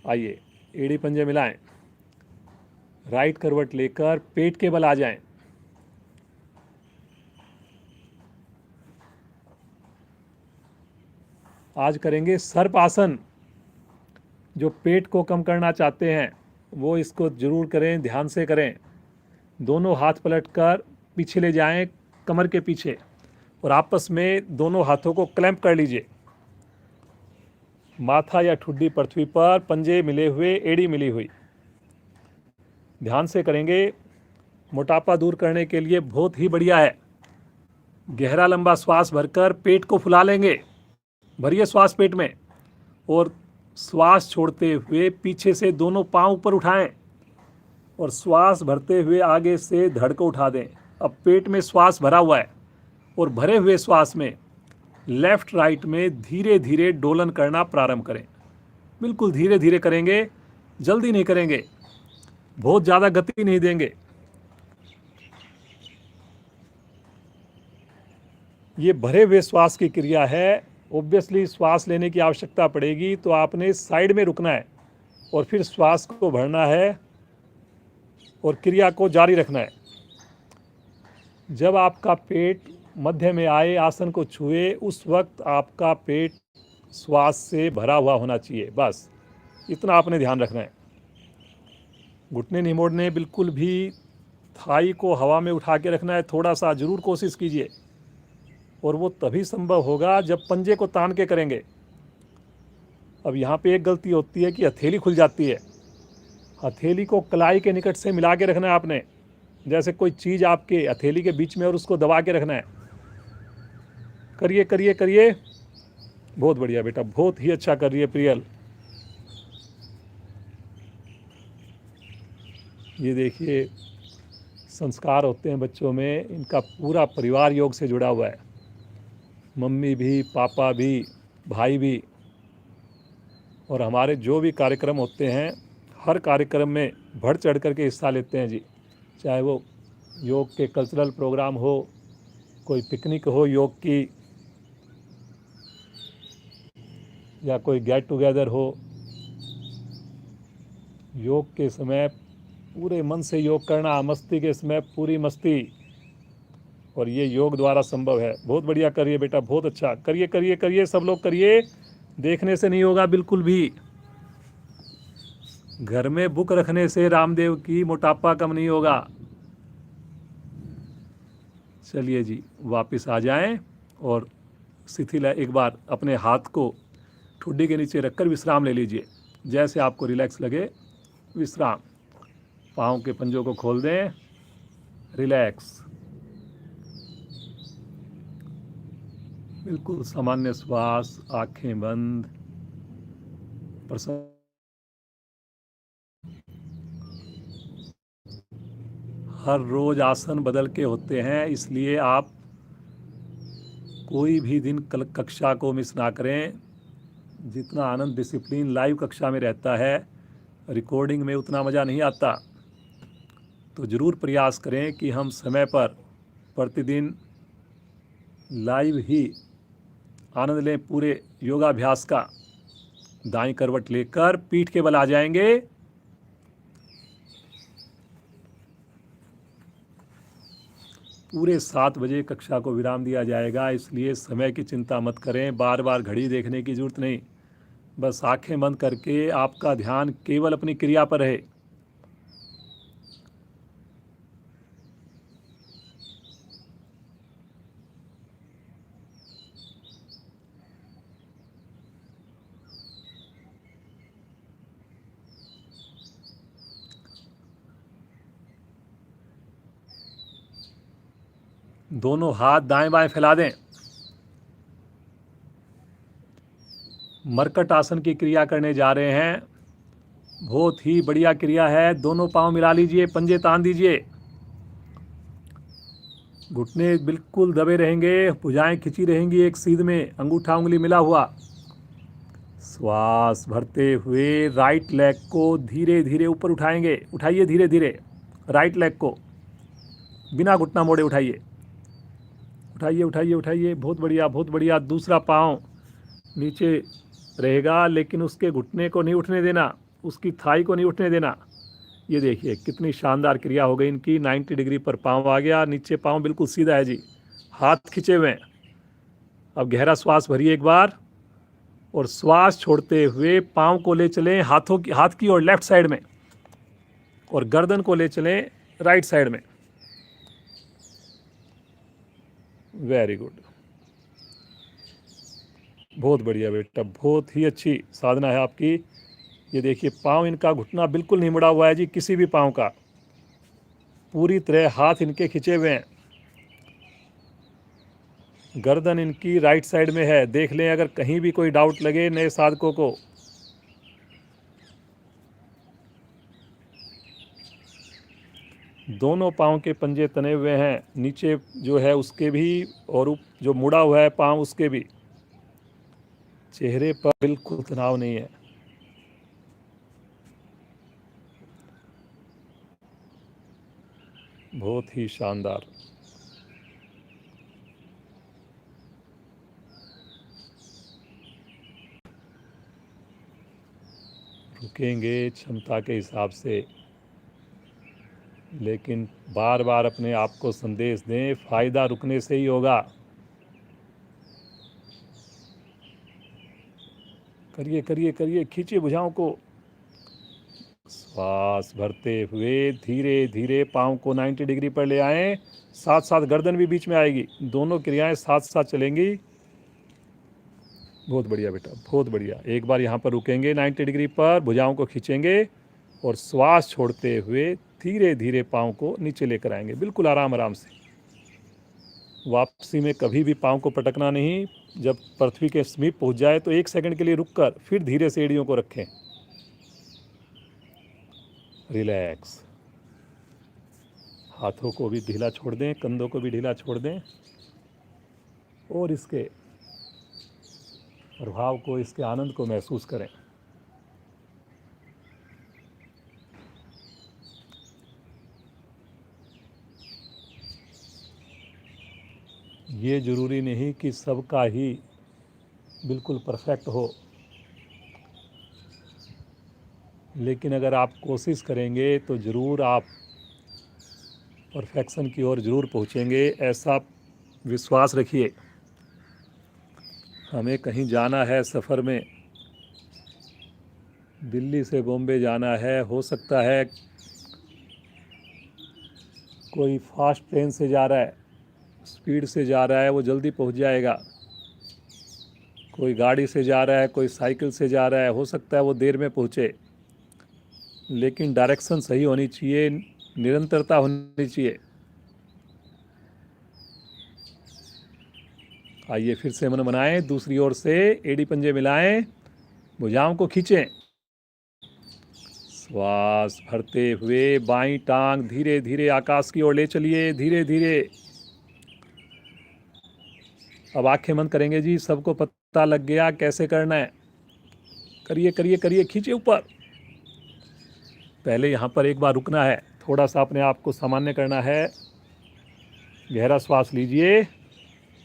आइए एड़ी पंजे मिलाएं, राइट करवट लेकर पेट के बल आ जाएं। आज करेंगे सर्पासन। जो पेट को कम करना चाहते हैं वो इसको जरूर करें, ध्यान से करें। दोनों हाथ पलटकर पीछे ले जाएं, कमर के पीछे, और आपस में दोनों हाथों को क्लैंप कर लीजिए। माथा या ठुड्डी पृथ्वी पर, पंजे मिले हुए, एड़ी मिली हुई। ध्यान से करेंगे। मोटापा दूर करने के लिए बहुत ही बढ़िया है। गहरा लंबा श्वास भरकर पेट को फुला लेंगे। भरिए श्वास पेट में और श्वास छोड़ते हुए पीछे से दोनों पांव ऊपर उठाएं और श्वास भरते हुए आगे से धड़ को उठा दें। अब पेट में श्वास भरा हुआ है और भरे हुए श्वास में लेफ्ट राइट में धीरे धीरे डोलन करना प्रारंभ करें। बिल्कुल धीरे धीरे करेंगे, जल्दी नहीं करेंगे, बहुत ज़्यादा गति नहीं देंगे। ये भरे हुए श्वास की क्रिया है। ऑब्वियसली श्वास लेने की आवश्यकता पड़ेगी तो आपने साइड में रुकना है और फिर श्वास को भरना है और क्रिया को जारी रखना है। जब आपका पेट मध्य में आए, आसन को छुए, उस वक्त आपका पेट श्वास से भरा हुआ होना चाहिए। बस इतना आपने ध्यान रखना है। घुटने नहीं मोड़ने, बिल्कुल भी। थाई को हवा में उठा के रखना है। थोड़ा सा जरूर कोशिश कीजिए, और वो तभी संभव होगा जब पंजे को तान के करेंगे। अब यहाँ पे एक गलती होती है कि हथेली खुल जाती है। हथेली को कलाई के निकट से मिला के रखना है आपने, जैसे कोई चीज़ आपके हथेली के बीच में, और उसको दबा के रखना है। करिए करिए करिए, बहुत बढ़िया बेटा, बहुत ही अच्छा कर रही है प्रियल। ये देखिए, संस्कार होते हैं बच्चों में, इनका पूरा परिवार योग से जुड़ा हुआ है। मम्मी भी, पापा भी, भाई भी। और हमारे जो भी कार्यक्रम होते हैं, हर कार्यक्रम में बढ़ चढ़ करके हिस्सा लेते हैं जी। चाहे वो योग के कल्चरल प्रोग्राम हो, कोई पिकनिक हो योग की, या कोई गेट टुगेदर हो। योग के समय पूरे मन से योग करना, मस्ती के समय पूरी मस्ती, और ये योग द्वारा संभव है। बहुत बढ़िया करिए बेटा, बहुत अच्छा। करिए करिए करिए, सब लोग करिए। देखने से नहीं होगा बिल्कुल भी। घर में बुक रखने से रामदेव की मोटापा कम नहीं होगा। चलिए जी, वापस आ जाएं और शिथिल एक बार अपने हाथ को ठुड्डी के नीचे रखकर विश्राम ले लीजिए। जैसे आपको रिलैक्स लगे, विश्राम। पाँव के पंजों को खोल दें, रिलैक्स। बिल्कुल सामान्य श्वास, आंखें बंद। प्रसन्न। हर रोज आसन बदल के होते हैं, इसलिए आप कोई भी दिन कक्षा को मिस ना करें। जितना आनंद डिसिप्लिन लाइव कक्षा में रहता है, रिकॉर्डिंग में उतना मज़ा नहीं आता। तो ज़रूर प्रयास करें कि हम समय पर प्रतिदिन लाइव ही आनंद लें पूरे योगाभ्यास का। दाईं करवट लेकर पीठ के बल आ जाएंगे। पूरे 7 बजे कक्षा को विराम दिया जाएगा, इसलिए समय की चिंता मत करें। बार बार घड़ी देखने की ज़रूरत नहीं, बस आंखें बंद करके आपका ध्यान केवल अपनी क्रिया पर रहे। दोनों हाथ दाएं बाएं फैला दें। मरकट आसन की क्रिया करने जा रहे हैं। बहुत ही बढ़िया क्रिया है। दोनों पांव मिला लीजिए, पंजे तान दीजिए, घुटने बिल्कुल दबे रहेंगे, भुजाएं खिंची रहेंगी एक सीध में, अंगूठा उंगली मिला हुआ। श्वास भरते हुए राइट लेग को धीरे धीरे ऊपर उठाएंगे। उठाइए धीरे धीरे राइट लेग को, बिना घुटना मोड़े उठाइए, उठाइए उठाइए उठाइए। बहुत बढ़िया बहुत बढ़िया। दूसरा पाँव नीचे रहेगा, लेकिन उसके घुटने को नहीं उठने देना, उसकी थाई को नहीं उठने देना। ये देखिए कितनी शानदार क्रिया हो गई इनकी। 90 डिग्री पर पाँव आ गया, नीचे पाँव बिल्कुल सीधा है जी, हाथ खिंचे हुए हैं। अब गहरा श्वास भरिए एक बार, और श्वास छोड़ते हुए पाँव को ले चलें हाथ की ओर लेफ्ट साइड में, और गर्दन को ले चलें राइट साइड में। वेरी गुड, बहुत बढ़िया बेटा, बहुत ही अच्छी साधना है आपकी। ये देखिए पाँव इनका घुटना बिल्कुल नहीं मुड़ा हुआ है जी, किसी भी पाँव का, पूरी तरह हाथ इनके खिंचे हुए हैं। गर्दन इनकी राइट साइड में है। देख लें अगर कहीं भी कोई डाउट लगे नए साधकों को। दोनों पाँव के पंजे तने हुए हैं, नीचे जो है उसके भी, और जो मुड़ा हुआ है पाँव उसके भी। चेहरे पर बिल्कुल तनाव नहीं है। बहुत ही शानदार। रुकेंगे क्षमता के हिसाब से, लेकिन बार बार अपने आप को संदेश दें, फायदा रुकने से ही होगा। करिए करिए करिए, खींचिए भुजाओं को। श्वास भरते हुए धीरे धीरे पाँव को 90 डिग्री पर ले आएं, साथ साथ गर्दन भी बीच में आएगी। दोनों क्रियाएं साथ साथ चलेंगी। बहुत बढ़िया बेटा, बहुत बढ़िया। एक बार यहाँ पर रुकेंगे 90 डिग्री पर, भुजाओं को खींचेंगे और श्वास छोड़ते हुए धीरे धीरे पाँव को नीचे लेकर आएंगे, बिल्कुल आराम आराम से। वापसी में कभी भी पाँव को पटकना नहीं। जब पृथ्वी के समीप पहुँच जाए तो 1 सेकंड के लिए रुककर फिर धीरे से एड़ियों को रखें। रिलैक्स। हाथों को भी ढीला छोड़ दें, कंधों को भी ढीला छोड़ दें, और इसके प्रभाव को, इसके आनंद को महसूस करें। ये ज़रूरी नहीं कि सबका ही बिल्कुल परफेक्ट हो, लेकिन अगर आप कोशिश करेंगे तो ज़रूर आप परफेक्शन की ओर ज़रूर पहुँचेंगे, ऐसा विश्वास रखिए। हमें कहीं जाना है सफ़र में, दिल्ली से बॉम्बे जाना है, हो सकता है कोई फास्ट ट्रेन से जा रहा है, स्पीड से जा रहा है, वो जल्दी पहुंच जाएगा। कोई गाड़ी से जा रहा है, कोई साइकिल से जा रहा है, हो सकता है वो देर में पहुंचे, लेकिन डायरेक्शन सही होनी चाहिए, निरंतरता होनी चाहिए। आइए फिर से मन बनाएं, दूसरी ओर से एड़ी पंजे मिलाएं, भुजाओं को खींचें। श्वास भरते हुए बाईं टांग धीरे धीरे आकाश की ओर ले चलिए, धीरे धीरे। अब आंखें बंद करेंगे जी, सबको पता लग गया कैसे करना है। करिए करिए करिए, खींचिए ऊपर। पहले यहाँ पर एक बार रुकना है, थोड़ा सा अपने आप को सामान्य करना है। गहरा श्वास लीजिए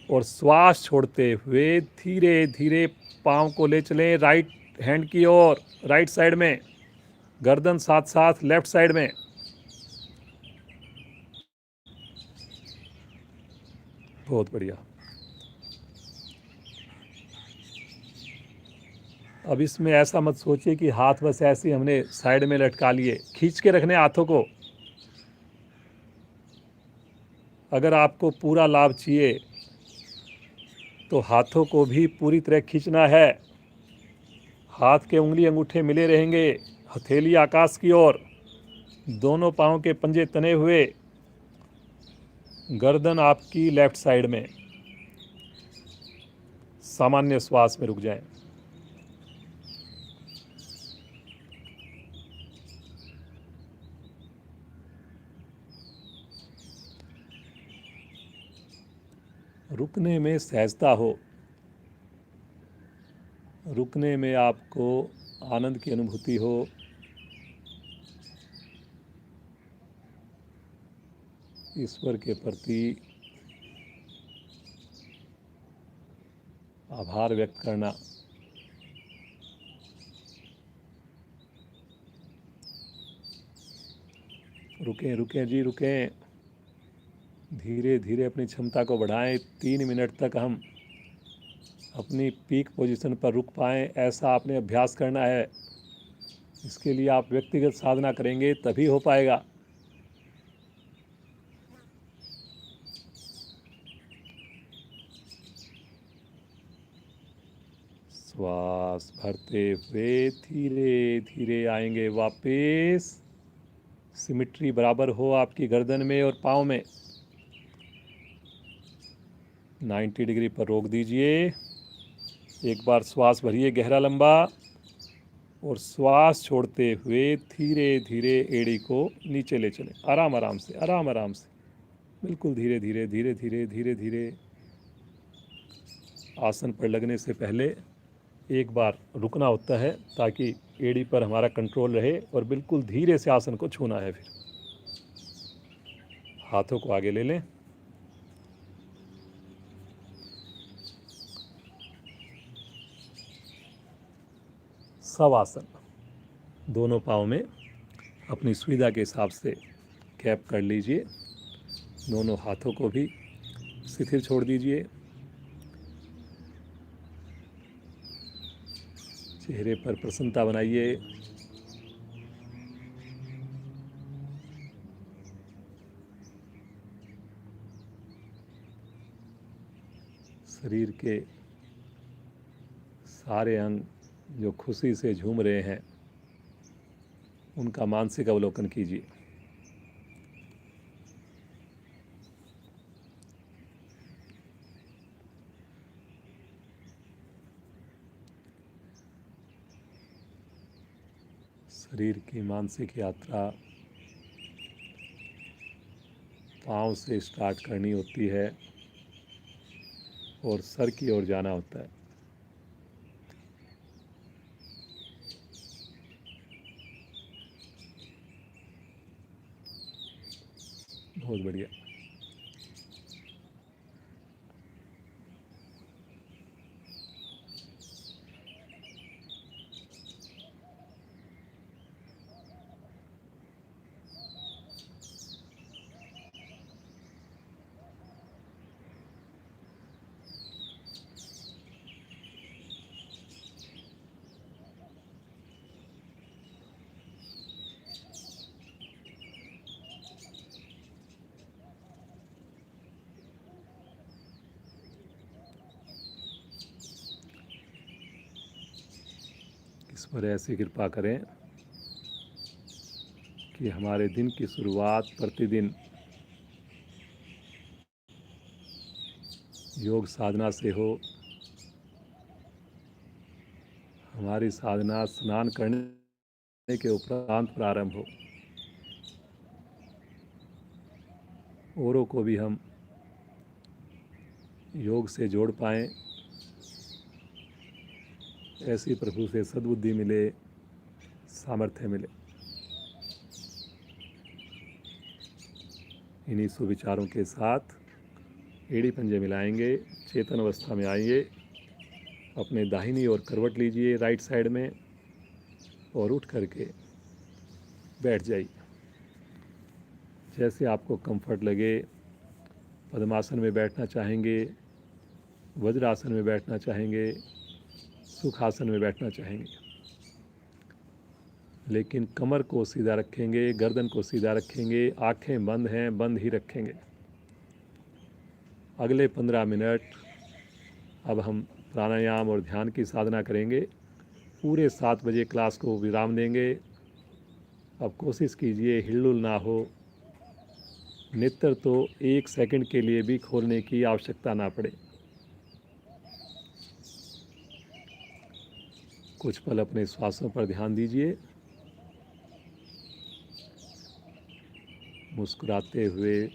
और श्वास छोड़ते हुए धीरे धीरे पाँव को ले चलें राइट हैंड की ओर, राइट साइड में, गर्दन साथ साथ लेफ्ट साइड में। बहुत बढ़िया। अब इसमें ऐसा मत सोचिए कि हाथ बस ऐसे ही हमने साइड में लटका लिए, खींच के रखने हाथों को। अगर आपको पूरा लाभ चाहिए तो हाथों को भी पूरी तरह खींचना है। हाथ के उंगली अंगूठे मिले रहेंगे, हथेली आकाश की ओर, दोनों पाँव के पंजे तने हुए, गर्दन आपकी लेफ्ट साइड में। सामान्य श्वास में रुक जाएं। रुकने में सहजता हो, रुकने में आपको आनंद की अनुभूति हो। ईश्वर के प्रति आभार व्यक्त करना। रुकें रुकें जी, रुकें। धीरे धीरे अपनी क्षमता को बढ़ाएं। 3 मिनट तक हम अपनी पीक पोजीशन पर रुक पाएं, ऐसा आपने अभ्यास करना है। इसके लिए आप व्यक्तिगत साधना करेंगे तभी हो पाएगा। श्वास भरते हुए धीरे धीरे आएंगे वापस। सिमिट्री बराबर हो आपकी गर्दन में और पाँव में। 90 डिग्री पर रोक दीजिए। एक बार श्वास भरिए गहरा लंबा और श्वास छोड़ते हुए धीरे धीरे एड़ी को नीचे ले चलें। आराम आराम से, आराम आराम से, बिल्कुल धीरे धीरे धीरे धीरे धीरे धीरे। आसन पर लगने से पहले एक बार रुकना होता है ताकि एड़ी पर हमारा कंट्रोल रहे, और बिल्कुल धीरे से आसन को छूना है। फिर हाथों को आगे ले लें। शवासन। दोनों पाँव में अपनी सुविधा के हिसाब से कैप कर लीजिए। दोनों हाथों को भी शिथिल छोड़ दीजिए। चेहरे पर प्रसन्नता बनाइए। शरीर के सारे अंग जो खुशी से झूम रहे हैं उनका मानसिक अवलोकन कीजिए। शरीर की मानसिक यात्रा पाँव से स्टार्ट करनी होती है और सर की ओर जाना होता है। बहुत बढ़िया। ईश्वर ऐसी कृपा करें कि हमारे दिन की शुरुआत प्रतिदिन योग साधना से हो। हमारी साधना स्नान करने के उपरांत प्रारंभ हो। औरों को भी हम योग से जोड़ पाएँ, ऐसी प्रभु से सद्बुद्धि मिले, सामर्थ्य मिले। इन्हीं सुविचारों के साथ एड़ी पंजे मिलाएंगे, चेतन अवस्था में आइए, अपने दाहिनी ओर करवट लीजिए राइट साइड में और उठ करके बैठ जाइए। जैसे आपको कंफर्ट लगे, पद्मासन में बैठना चाहेंगे, वज्रासन में बैठना चाहेंगे, सुखासन में बैठना चाहेंगे, लेकिन कमर को सीधा रखेंगे, गर्दन को सीधा रखेंगे, आंखें बंद हैं, बंद ही रखेंगे। अगले 15 मिनट अब हम प्राणायाम और ध्यान की साधना करेंगे। पूरे 7 बजे क्लास को विराम देंगे। अब कोशिश कीजिए हिलडुल ना हो। नेत्र तो 1 सेकंड के लिए भी खोलने की आवश्यकता ना पड़े। कुछ पल अपने श्वासों पर ध्यान दीजिए, मुस्कुराते हुए।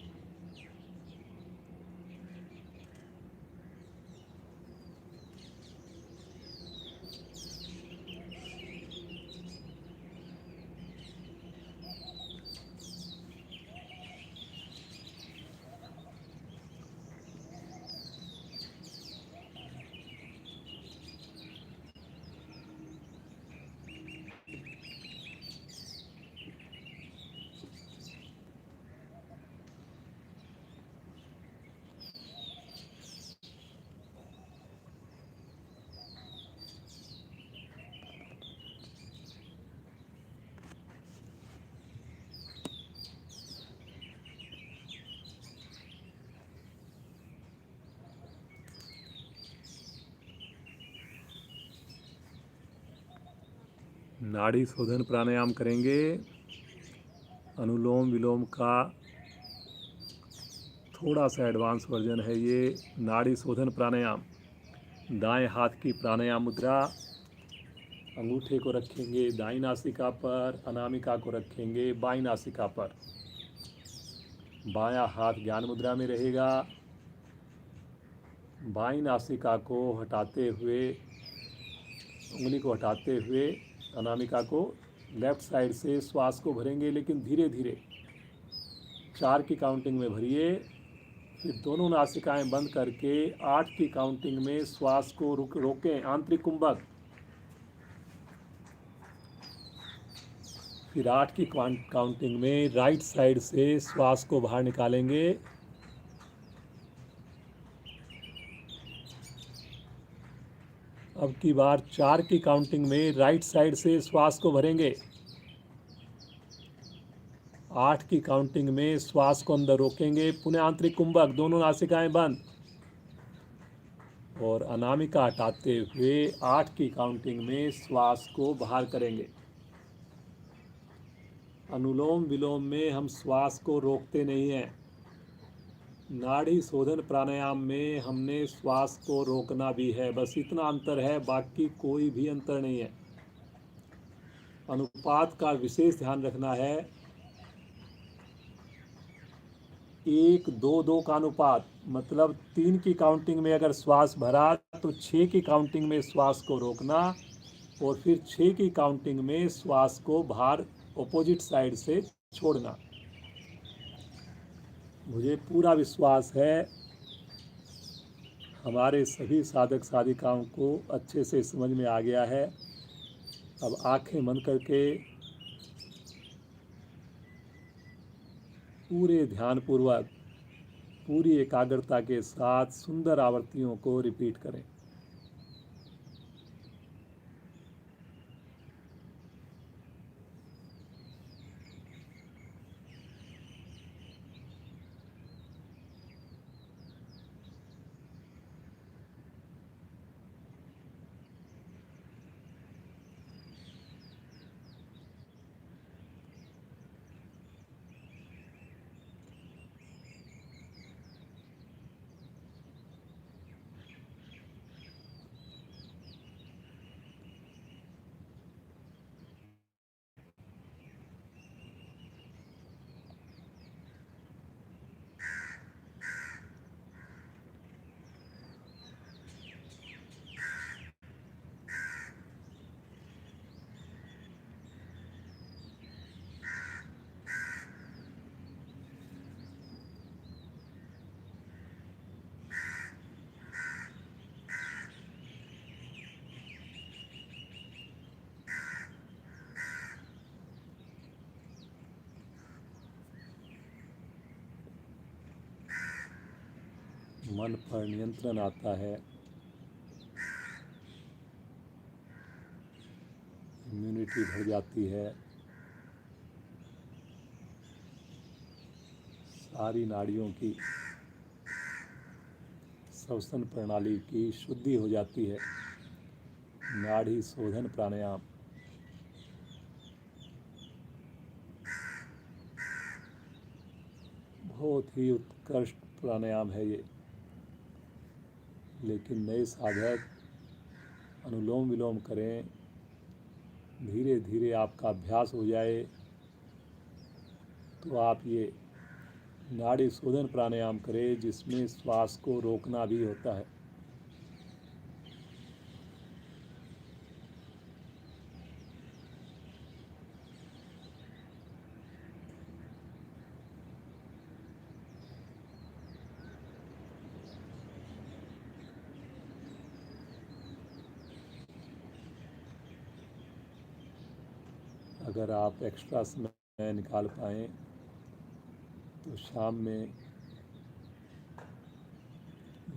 नाड़ी शोधन प्राणायाम करेंगे। अनुलोम विलोम का थोड़ा सा एडवांस वर्जन है ये। नाड़ी शोधन प्राणायाम। दाएं हाथ की प्राणायाम मुद्रा, अंगूठे को रखेंगे दाईं नासिका पर, अनामिका को रखेंगे बाईं नासिका पर। बायां हाथ ज्ञान मुद्रा में रहेगा। बाईं नासिका को हटाते हुए, उंगली को हटाते हुए अनामिका को लेफ्ट साइड से श्वास को भरेंगे, लेकिन धीरे धीरे 4 की काउंटिंग में भरिए। फिर दोनों नासिकाएं बंद करके 8 की काउंटिंग में श्वास को रोकें, आंतरिक कुंभक। फिर 8 की काउंटिंग में राइट साइड से श्वास को बाहर निकालेंगे। अब की बार 4 की काउंटिंग में राइट साइड से श्वास को भरेंगे। 8 की काउंटिंग में श्वास को अंदर रोकेंगे, पुनः आंतरिक कुंभक, दोनों नासिकाएं बंद, और अनामिका हटाते हुए 8 की काउंटिंग में श्वास को बाहर करेंगे। अनुलोम विलोम में हम श्वास को रोकते नहीं हैं। नाड़ी शोधन प्राणायाम में हमने श्वास को रोकना भी है, बस इतना अंतर है, बाकी कोई भी अंतर नहीं है। अनुपात का विशेष ध्यान रखना है। 1-2-2 का अनुपात, मतलब 3 की काउंटिंग में अगर श्वास भरा तो 6 की काउंटिंग में श्वास को रोकना, और फिर 6 की काउंटिंग में श्वास को बाहर ऑपोजिट साइड से छोड़ना। मुझे पूरा विश्वास है हमारे सभी साधक साधिकाओं को अच्छे से समझ में आ गया है। अब आंखें बंद करके पूरे ध्यानपूर्वक, पूरी एकाग्रता के साथ सुंदर आवर्तियों को रिपीट करें। मन पर नियंत्रण आता है, इम्यूनिटी बढ़ जाती है, सारी नाड़ियों की श्वसन प्रणाली की शुद्धि हो जाती है। नाड़ी शोधन प्राणायाम बहुत ही उत्कृष्ट प्राणायाम है ये, लेकिन नए साधक अनुलोम विलोम करें, धीरे धीरे आपका अभ्यास हो जाए तो आप ये नाड़ी शोधन प्राणायाम करें, जिसमें श्वास को रोकना भी होता है। अगर आप एक्स्ट्रा समय निकाल पाएँ तो शाम में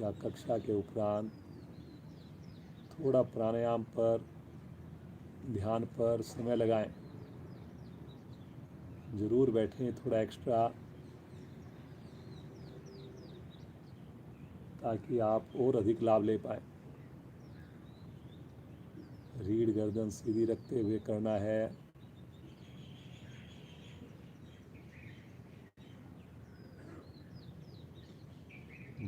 या कक्षा के उपरांत थोड़ा प्राणायाम पर, ध्यान पर समय लगाएं। ज़रूर बैठें थोड़ा एक्स्ट्रा, ताकि आप और अधिक लाभ ले पाएँ। रीढ़ गर्दन सीधी रखते हुए करना है।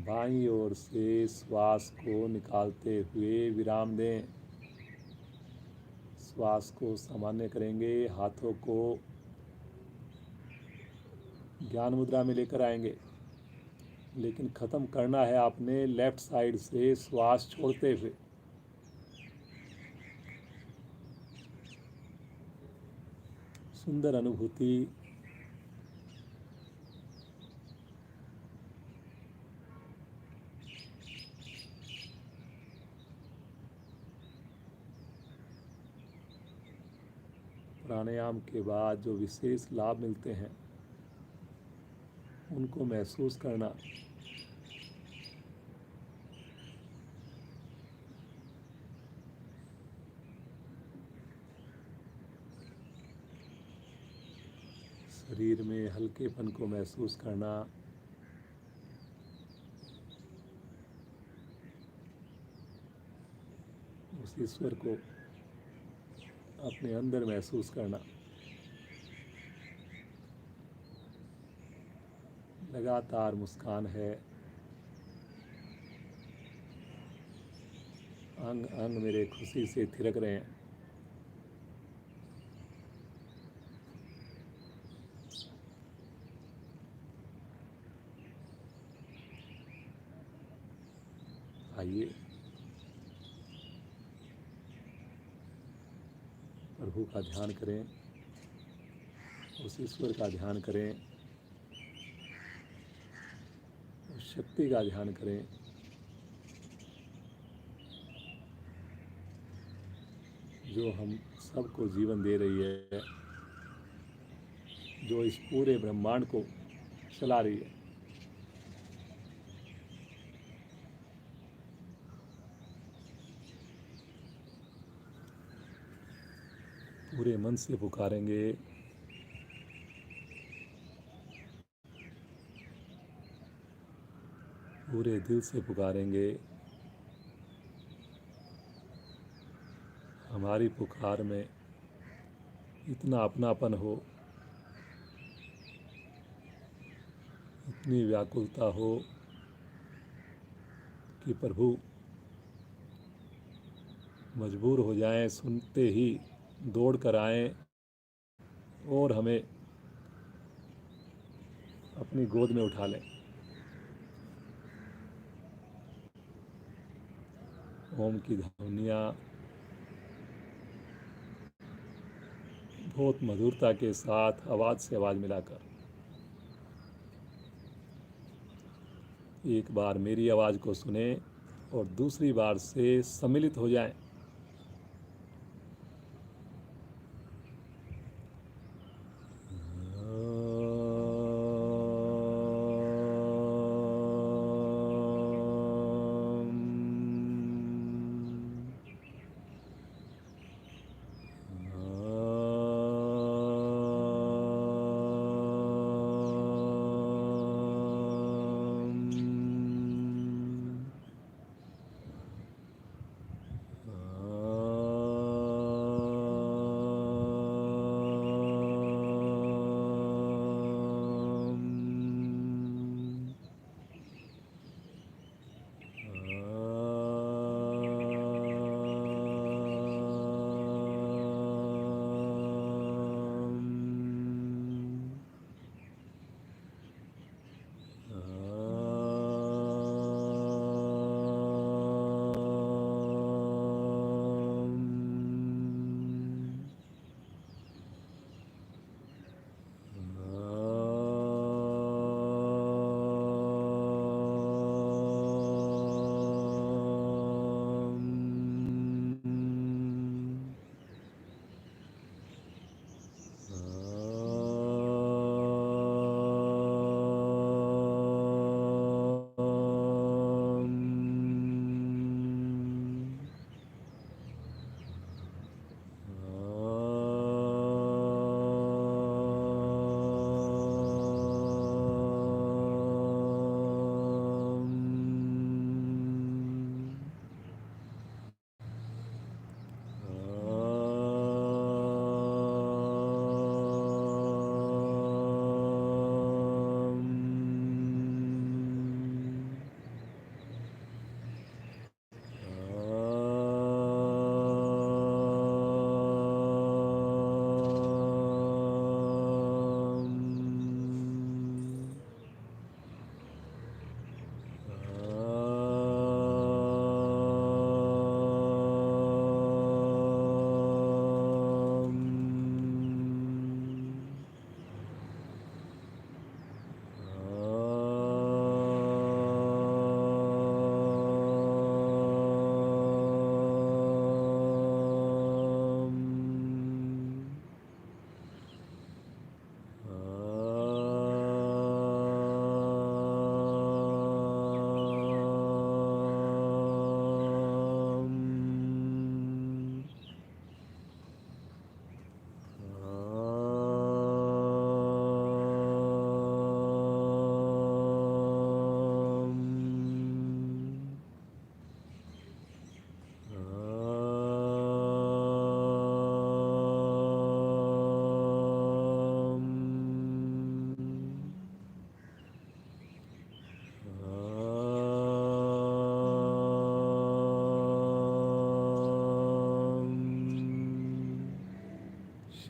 बाईं ओर से श्वास को निकालते हुए विराम दें। श्वास को सामान्य करेंगे, हाथों को ज्ञान मुद्रा में लेकर आएंगे, लेकिन ख़त्म करना है आपने लेफ्ट साइड से श्वास छोड़ते हुए। सुंदर अनुभूति। प्राणायाम के बाद जो विशेष लाभ मिलते हैं उनको महसूस करना। शरीर में हल्केपन को महसूस करना। उस ईश्वर को अपने अंदर महसूस करना। लगातार मुस्कान है, अंग अंग मेरे खुशी से थिरक रहे हैं। आइए प्रभु का ध्यान करें, उस ईश्वर का ध्यान करें, उस शक्ति का ध्यान करें जो हम सबको जीवन दे रही है, जो इस पूरे ब्रह्मांड को चला रही है। पूरे मन से पुकारेंगे, पूरे दिल से पुकारेंगे। हमारी पुकार में इतना अपनापन हो, इतनी व्याकुलता हो कि प्रभु मजबूर हो जाएं, सुनते ही दौड़ कर आएं और हमें अपनी गोद में उठा लें। ओम की ध्वनियाँ बहुत मधुरता के साथ आवाज़ से आवाज़ मिलाकर। एक बार मेरी आवाज़ को सुने और दूसरी बार से सम्मिलित हो जाएं।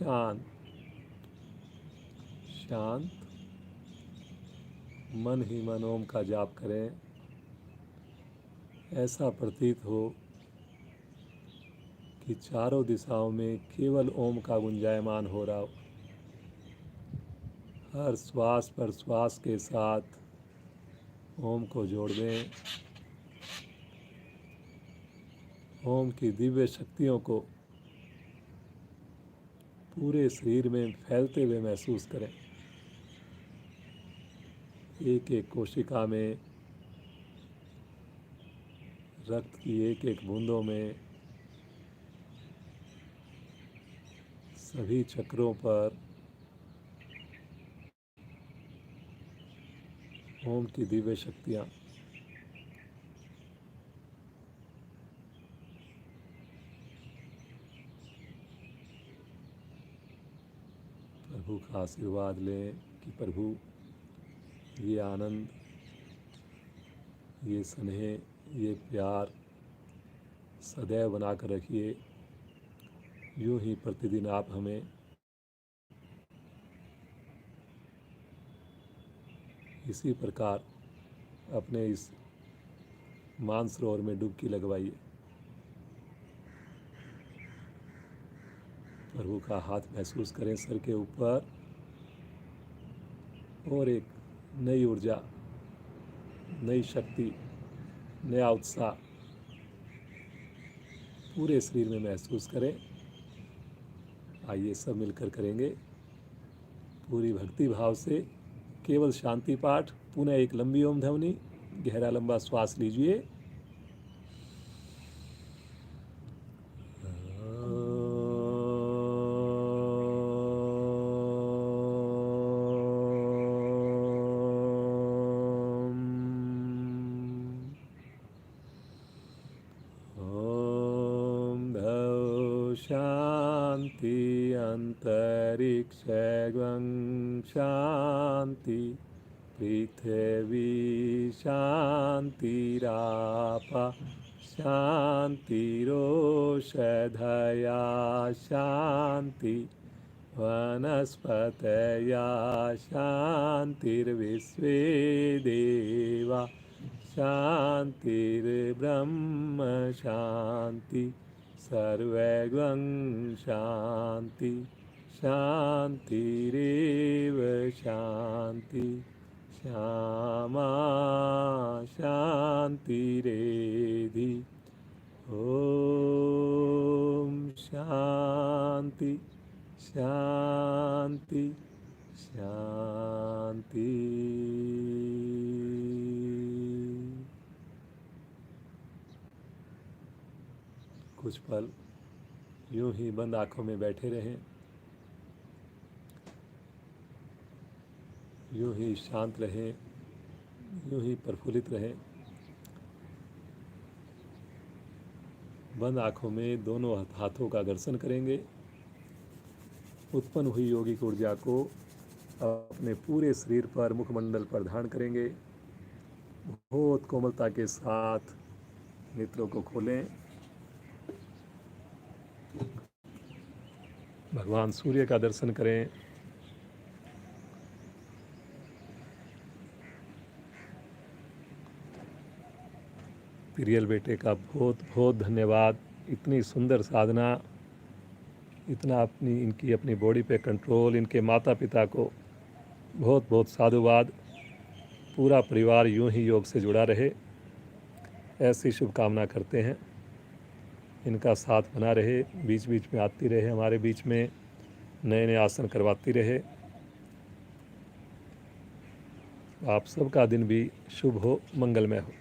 शांत शांत मन ही मन ओम का जाप करें। ऐसा प्रतीत हो कि चारों दिशाओं में केवल ओम का गुंजायमान हो रहा हो। हर श्वास पर श्वास के साथ ओम को जोड़ दें। ओम की दिव्य शक्तियों को पूरे शरीर में फैलते हुए महसूस करें। एक एक कोशिका में, रक्त की एक एक बूंदों में, सभी चक्रों पर ओम की दिव्य शक्तियाँ। प्रभु का आशीर्वाद लें कि प्रभु ये आनंद, ये स्नेह, ये प्यार सदैव बना कर रखिए। यूँ ही प्रतिदिन आप हमें इसी प्रकार अपने इस मानसरोवर में डुबकी लगवाइए। प्रभु का हाथ महसूस करें सर के ऊपर और एक नई ऊर्जा, नई शक्ति, नया उत्साह पूरे शरीर में महसूस करें। आइए सब मिलकर करेंगे पूरी भक्ति भाव से केवल शांति पाठ। पुनः एक लंबी ओम ध्वनि, गहरा लंबा श्वास लीजिए। शांति अंतरिक्षं शांति पृथिवी शांतिराप शांतिरोषधया शांति वनस्पतया शांतिर्विश्वे देवा शांतिर्ब्रह्म शांति सर्वगं शांति शांतिरेव शांति श्यामा शांतिरेधि। ओम शांति शांति शांति। कुछ पल यूं ही बंद आंखों में बैठे रहें, यूं ही शांत रहें, यूं ही प्रफुल्लित रहें। बंद आंखों में दोनों हाथों का घर्षण करेंगे। उत्पन्न हुई योगिक ऊर्जा को अपने पूरे शरीर पर, मुखमंडल पर धारण करेंगे। बहुत कोमलता के साथ नेत्रों को खोलें। भगवान सूर्य का दर्शन करें। पिरियल बेटे का बहुत बहुत धन्यवाद। इतनी सुंदर साधना, इतना इनकी अपनी बॉडी पे कंट्रोल, इनके माता पिता को बहुत बहुत साधुवाद। पूरा परिवार यूं ही योग से जुड़ा रहे, ऐसी शुभकामना करते हैं। इनका साथ बना रहे, बीच बीच में आती रहे, हमारे बीच में नए नए आसन करवाती रहे। आप सबका दिन भी शुभ हो, मंगलमय हो।